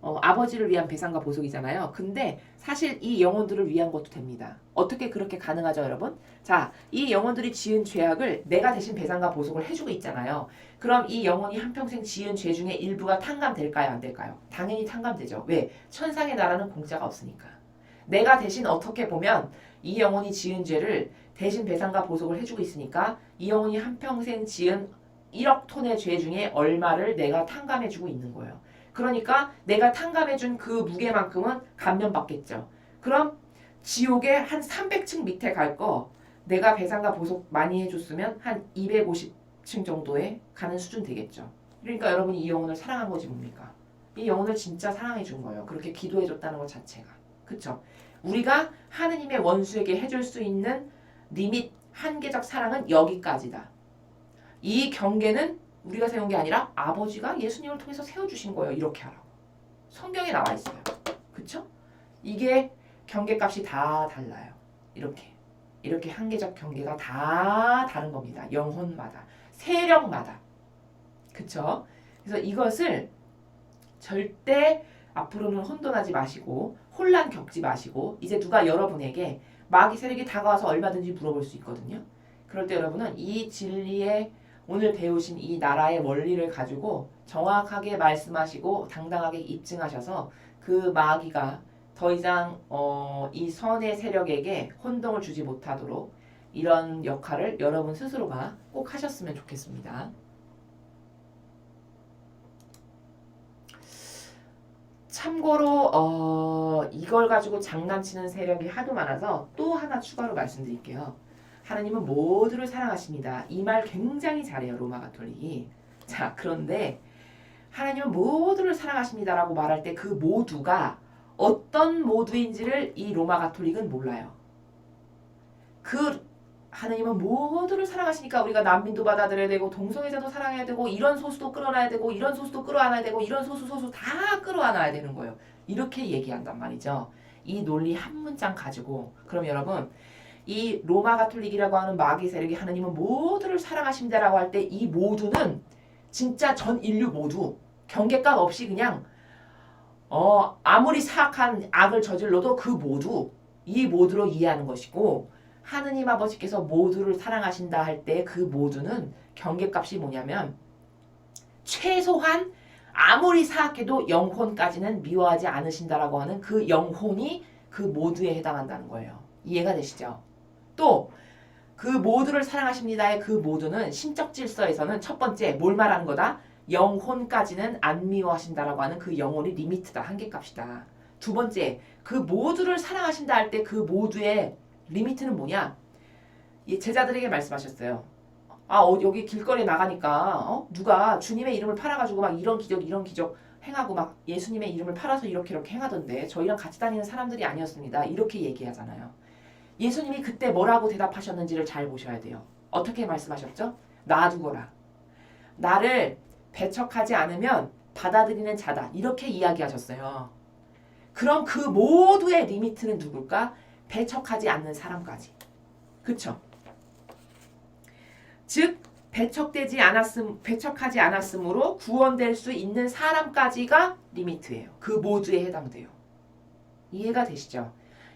Speaker 1: 아버지를 위한 배상과 보석이잖아요. 근데 사실 이 영혼들을 위한 것도 됩니다. 어떻게 그렇게 가능하죠, 여러분? 자, 이 영혼들이 지은 죄악을 내가 대신 배상과 보석을 해주고 있잖아요. 그럼 이 영혼이 한평생 지은 죄 중에 일부가 탕감될까요, 안 될까요? 당연히 탕감되죠. 왜? 천상의 나라는 공짜가 없으니까. 내가 대신 어떻게 보면 이 영혼이 지은 죄를 대신 배상과 보석을 해주고 있으니까 이 영혼이 한평생 지은 1억 톤의 죄 중에 얼마를 내가 탕감해주고 있는 거예요. 그러니까 내가 탕감해준 그 무게만큼은 감면받겠죠. 그럼 지옥에 한 300층 밑에 갈 거 내가 배상과 보석 많이 해줬으면 한 250층 정도에 가는 수준 되겠죠. 그러니까 여러분이 이 영혼을 사랑한 거지 뭡니까? 이 영혼을 진짜 사랑해 준 거예요. 그렇게 기도해줬다는 것 자체가. 그쵸? 우리가 하느님의 원수에게 해줄 수 있는 리밋, 한계적 사랑은 여기까지다. 이 경계는 우리가 세운 게 아니라 아버지가 예수님을 통해서 세워주신 거예요. 이렇게 하라고. 성경에 나와 있어요. 그쵸? 이게 경계값이 다 달라요. 이렇게 한계적 경계가 다 다른 겁니다. 영혼마다, 세력마다. 그쵸? 그래서 이것을 절대 앞으로는 혼돈하지 마시고 혼란 겪지 마시고 이제 누가 여러분에게 마귀 세력이 다가와서 얼마든지 물어볼 수 있거든요. 그럴 때 여러분은 이 진리의 오늘 배우신 이 나라의 원리를 가지고 정확하게 말씀하시고 당당하게 입증하셔서 그 마귀가 더 이상 이 선의 세력에게 혼동을 주지 못하도록 이런 역할을 여러분 스스로가 꼭 하셨으면 좋겠습니다. 참고로 이걸 가지고 장난치는 세력이 하도 많아서 또 하나 추가로 말씀드릴게요. 하나님은 모두를 사랑하십니다. 이 말 굉장히 잘해요, 로마 가톨릭이. 자, 그런데 하나님은 모두를 사랑하십니다라고 말할 때 그 모두가 어떤 모두인지를 이 로마 가톨릭은 몰라요. 그 하느님은 모두를 사랑하시니까 우리가 난민도 받아들여야 되고 동성애자도 사랑해야 되고 이런 소수도 끌어놔야 되고 이런 소수도 끌어안아야 되고 이런 소수 다 끌어안아야 되는 거예요. 이렇게 얘기한단 말이죠. 이 논리 한 문장 가지고 그럼 여러분 이 로마 가톨릭이라고 하는 마귀 세력이 하느님은 모두를 사랑하십니다라고 할 때 이 모두는 진짜 전 인류 모두 경계감 없이 그냥 아무리 사악한 악을 저질러도 그 모두 이 모두로 이해하는 것이고 하느님 아버지께서 모두를 사랑하신다 할 때 그 모두는 경계값이 뭐냐면 최소한 아무리 사악해도 영혼까지는 미워하지 않으신다라고 하는 그 영혼이 그 모두에 해당한다는 거예요. 이해가 되시죠? 또 그 모두를 사랑하십니다의 그 모두는 신적 질서에서는 첫 번째 뭘 말하는 거다? 영혼까지는 안 미워하신다라고 하는 그 영혼이 리미트다. 한계값이다. 두 번째 그 모두를 사랑하신다 할 때 그 모두의 리미트는 뭐냐? 이 제자들에게 말씀하셨어요. 여기 길거리에 나가니까 누가 주님의 이름을 팔아가지고 막 이런 기적 행하고 막 예수님의 이름을 팔아서 이렇게 행하던데 저희랑 같이 다니는 사람들이 아니었습니다. 이렇게 얘기하잖아요. 예수님이 그때 뭐라고 대답하셨는지를 잘 보셔야 돼요. 어떻게 말씀하셨죠? 놔두거라. 나를 배척하지 않으면 받아들이는 자다. 이렇게 이야기하셨어요. 그럼 그 모두의 리미트는 누굴까? 배척하지 않는 사람까지. 그쵸? 즉 배척하지 않았으므로 구원될 수 있는 사람까지가 리미트예요. 그 모두에 해당돼요. 이해가 되시죠?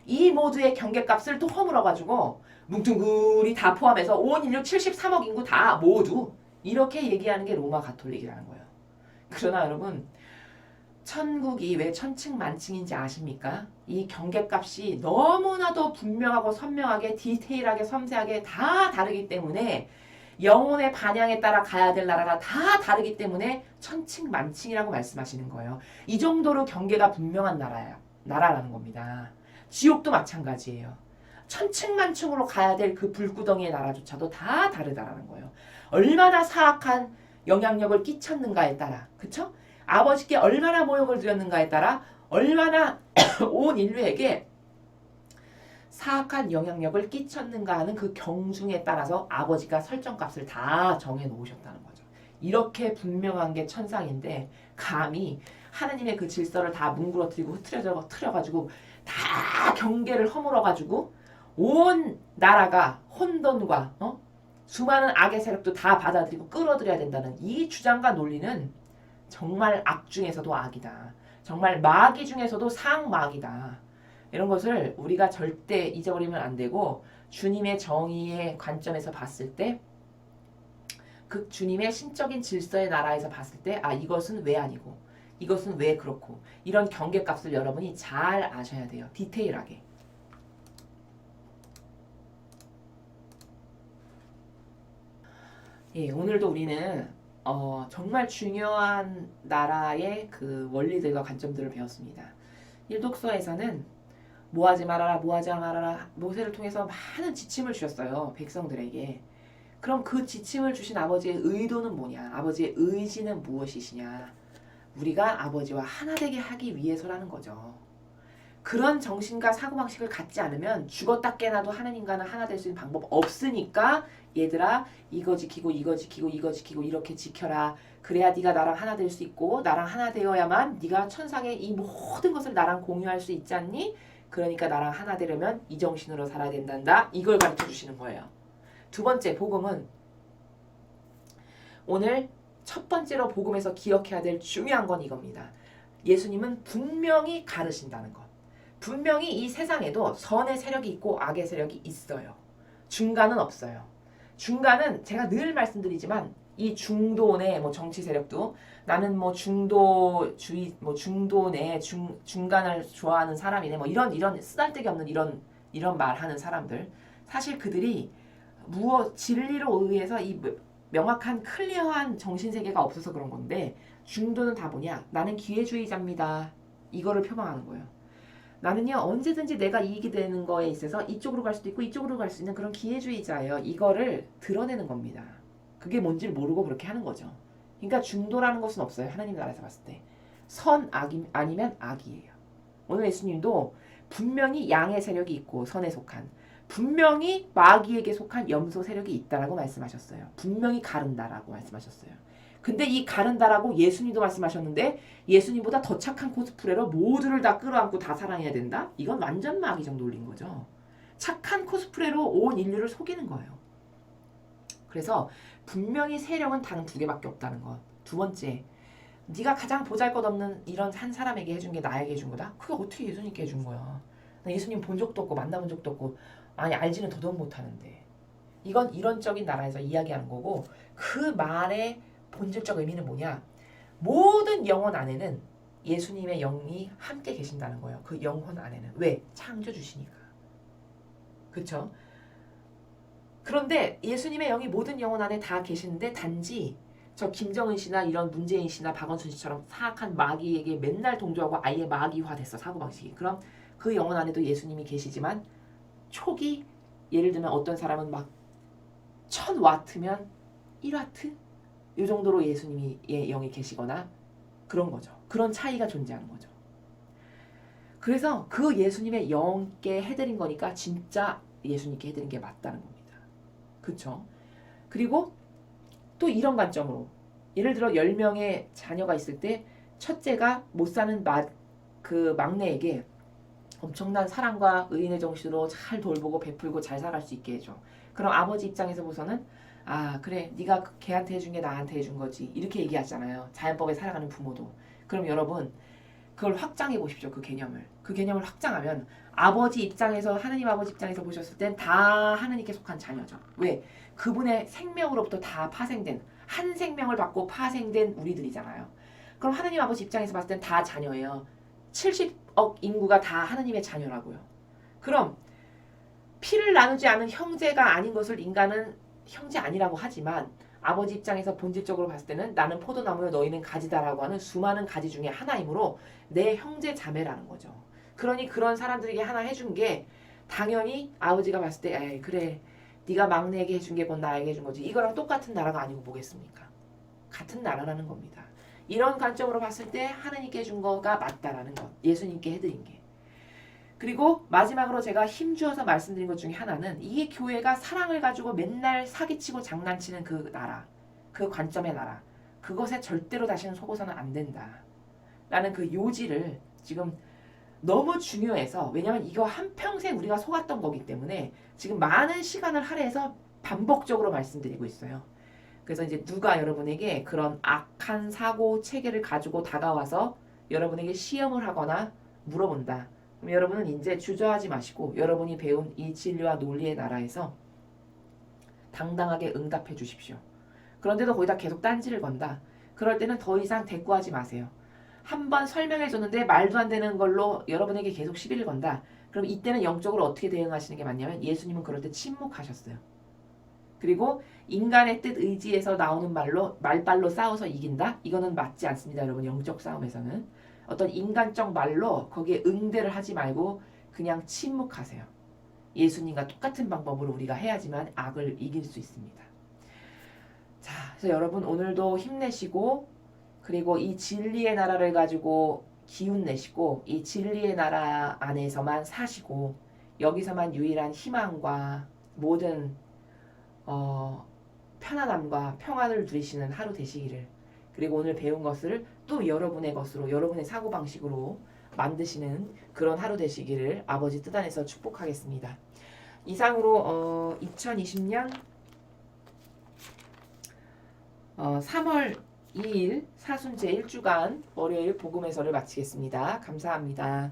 Speaker 1: 이 모두의 경계값을 또 허물어가지고 뭉뚱그리 다 포함해서 온 인류 73억 인구 다 모두 이렇게 얘기하는 게 로마 가톨릭이라는 거예요. 그러나 여러분 천국이 왜 천층만층인지 아십니까? 이 경계값이 너무나도 분명하고 선명하게 디테일하게 섬세하게 다 다르기 때문에 영혼의 반향에 따라 가야 될 나라가 다 다르기 때문에 천층만층이라고 말씀하시는 거예요. 이 정도로 경계가 분명한 나라라는 겁니다. 지옥도 마찬가지예요. 천층만층으로 가야 될 그 불구덩이의 나라조차도 다 다르다라는 거예요. 얼마나 사악한 영향력을 끼쳤는가에 따라, 그쵸? 아버지께 얼마나 모욕을 드렸는가에 따라 얼마나 온 인류에게 사악한 영향력을 끼쳤는가 하는 그 경중에 따라서 아버지가 설정값을 다 정해 놓으셨다는 거죠. 이렇게 분명한 게 천상인데 감히 하느님의 그 질서를 다 뭉그러뜨리고 흐트려가지고 다 경계를 허물어가지고 온 나라가 혼돈과 수많은 악의 세력도 다 받아들이고 끌어들여야 된다는 이 주장과 논리는 정말 악 중에서도 악이다. 정말 마귀 중에서도 상마귀다. 이런 것을 우리가 절대 잊어버리면 안 되고 주님의 정의의 관점에서 봤을 때 그 주님의 신적인 질서의 나라에서 봤을 때 이것은 왜 아니고 이것은 왜 그렇고 이런 경계값을 여러분이 잘 아셔야 돼요. 디테일하게. 예, 오늘도 우리는 정말 중요한 나라의 그 원리들과 관점들을 배웠습니다. 일독서에서는 모하지 말아라, 모하지 말아라 모세를 통해서 많은 지침을 주셨어요. 백성들에게. 그럼 그 지침을 주신 아버지의 의도는 뭐냐? 아버지의 의지는 무엇이시냐? 우리가 아버지와 하나 되게 하기 위해서라는 거죠. 그런 정신과 사고방식을 갖지 않으면 죽었다 깨나도 하나님과는 하나 될 수 있는 방법 없으니까 얘들아 이거 지키고 이거 지키고 이거 지키고 이렇게 지켜라. 그래야 네가 나랑 하나 될 수 있고 나랑 하나 되어야만 네가 천상의 이 모든 것을 나랑 공유할 수 있지 않니? 그러니까 나랑 하나 되려면 이 정신으로 살아야 된단다. 이걸 가르쳐 주시는 거예요. 두 번째 복음은 오늘 첫 번째로 복음에서 기억해야 될 중요한 건 이겁니다. 예수님은 분명히 가르신다는 것. 분명히 이 세상에도 선의 세력이 있고 악의 세력이 있어요. 중간은 없어요. 중간은 제가 늘 말씀드리지만 이 중도 내 정치 세력도 나는 중도주의 중도 내 중간을 좋아하는 사람이네 이런 쓰잘데기 없는 이런 말하는 사람들 사실 그들이 진리로 의해서 이 명확한 클리어한 정신세계가 없어서 그런 건데 중도는 다 뭐냐? 나는 기회주의자입니다. 이거를 표방하는 거예요. 나는요 언제든지 내가 이익이 되는 거에 있어서 이쪽으로 갈 수도 있고 이쪽으로 갈 수 있는 그런 기회주의자예요. 이거를 드러내는 겁니다. 그게 뭔지를 모르고 그렇게 하는 거죠. 그러니까 중도라는 것은 없어요. 하나님 나라에서 봤을 때. 선 아니면 악이에요. 오늘 예수님도 분명히 양의 세력이 있고 선에 속한 분명히 마귀에게 속한 염소 세력이 있다라고 말씀하셨어요. 분명히 가른다라고 말씀하셨어요. 근데 이 가른다라고 예수님도 말씀하셨는데 예수님보다 더 착한 코스프레로 모두를 다 끌어안고 다 사랑해야 된다? 이건 완전 마귀적 논리인 거죠. 착한 코스프레로 온 인류를 속이는 거예요. 그래서 분명히 세력은 다른 두 개밖에 없다는 것. 두 번째, 네가 가장 보잘것없는 이런 한 사람에게 해준 게 나에게 해준 거다? 그게 어떻게 예수님께 해준 거야? 나 예수님 본 적도 없고 만나본 적도 없고 아니 알지는 더더욱 못하는데. 이건 이론적인 나라에서 이야기하는 거고 그 말의 본질적 의미는 뭐냐? 모든 영혼 안에는 예수님의 영이 함께 계신다는 거예요. 그 영혼 안에는. 왜? 창조주시니까. 그렇죠? 그런데 예수님의 영이 모든 영혼 안에 다 계시는데 단지 저 김정은 씨나 이런 문재인 씨나 박원순 씨처럼 사악한 마귀에게 맨날 동조하고 아예 마귀화됐어. 사고방식이. 그럼 그 영혼 안에도 예수님이 계시지만 촉이 예를 들면 어떤 사람은 막 1000와트면 1와트? 이 정도로 예수님이 영이 계시거나 그런 거죠. 그런 차이가 존재하는 거죠. 그래서 그 예수님의 영께 해드린 거니까 진짜 예수님께 해드린 게 맞다는 겁니다. 그렇죠? 그리고 또 이런 관점으로 예를 들어 10명의 자녀가 있을 때 첫째가 못 사는 그 막내에게 엄청난 사랑과 의인의 정신으로 잘 돌보고 베풀고 잘 살아갈 수 있게 해줘. 그럼 아버지 입장에서 보서는 아 그래 네가 걔한테 해준 게 나한테 해준 거지 이렇게 얘기하잖아요. 자연법에 살아가는 부모도. 그럼 여러분 그걸 확장해 보십시오. 그 개념을 확장하면 아버지 입장에서 하느님 아버지 입장에서 보셨을 땐 다 하느님께 속한 자녀죠. 왜? 그분의 생명으로부터 다 파생된 한 생명을 받고 파생된 우리들이잖아요. 그럼 하느님 아버지 입장에서 봤을 땐 다 자녀예요. 70억 인구가 다 하느님의 자녀라고요. 그럼 피를 나누지 않은 형제가 아닌 것을 인간은 형제 아니라고 하지만 아버지 입장에서 본질적으로 봤을 때는 나는 포도나무요 너희는 가지다라고 하는 수많은 가지 중에 하나이므로 내 형제 자매라는 거죠. 그러니 그런 사람들에게 하나 해준 게 당연히 아버지가 봤을 때 에이 그래 네가 막내에게 해준 게 곧 나에게 해준 거지. 이거랑 똑같은 나라가 아니고 뭐겠습니까? 같은 나라라는 겁니다. 이런 관점으로 봤을 때 하느님께 해준 거가 맞다라는 것. 예수님께 해드린 게. 그리고 마지막으로 제가 힘주어서 말씀드린 것 중에 하나는 이 교회가 사랑을 가지고 맨날 사기치고 장난치는 그 나라, 그 관점의 나라, 그것에 절대로 다시는 속어서는 안 된다. 라는 그 요지를 지금 너무 중요해서 왜냐하면 이거 한평생 우리가 속았던 거기 때문에 지금 많은 시간을 할애해서 반복적으로 말씀드리고 있어요. 그래서 이제 누가 여러분에게 그런 악한 사고 체계를 가지고 다가와서 여러분에게 시험을 하거나 물어본다. 그럼 여러분은 이제 주저하지 마시고 여러분이 배운 이 진리와 논리의 나라에서 당당하게 응답해 주십시오. 그런데도 거기다 계속 딴지를 건다. 그럴 때는 더 이상 대꾸하지 마세요. 한번 설명해 줬는데 말도 안 되는 걸로 여러분에게 계속 시비를 건다. 그럼 이때는 영적으로 어떻게 대응하시는 게 맞냐면 예수님은 그럴 때 침묵하셨어요. 그리고 인간의 뜻 의지에서 나오는 말발로 싸워서 이긴다? 이거는 맞지 않습니다. 여러분 영적 싸움에서는. 어떤 인간적 말로 거기에 응대를 하지 말고 그냥 침묵하세요. 예수님과 똑같은 방법으로 우리가 해야지만 악을 이길 수 있습니다. 자, 그래서 여러분 오늘도 힘내시고 그리고 이 진리의 나라를 가지고 기운 내시고 이 진리의 나라 안에서만 사시고 여기서만 유일한 희망과 모든 편안함과 평안을 누리시는 하루 되시기를 그리고 오늘 배운 것을 또 여러분의 것으로 여러분의 사고방식으로 만드시는 그런 하루 되시기를 아버지 뜻 안에서 축복하겠습니다. 이상으로 2020년 3월 2일 사순제 1주간 월요일 복음해설을 마치겠습니다. 감사합니다.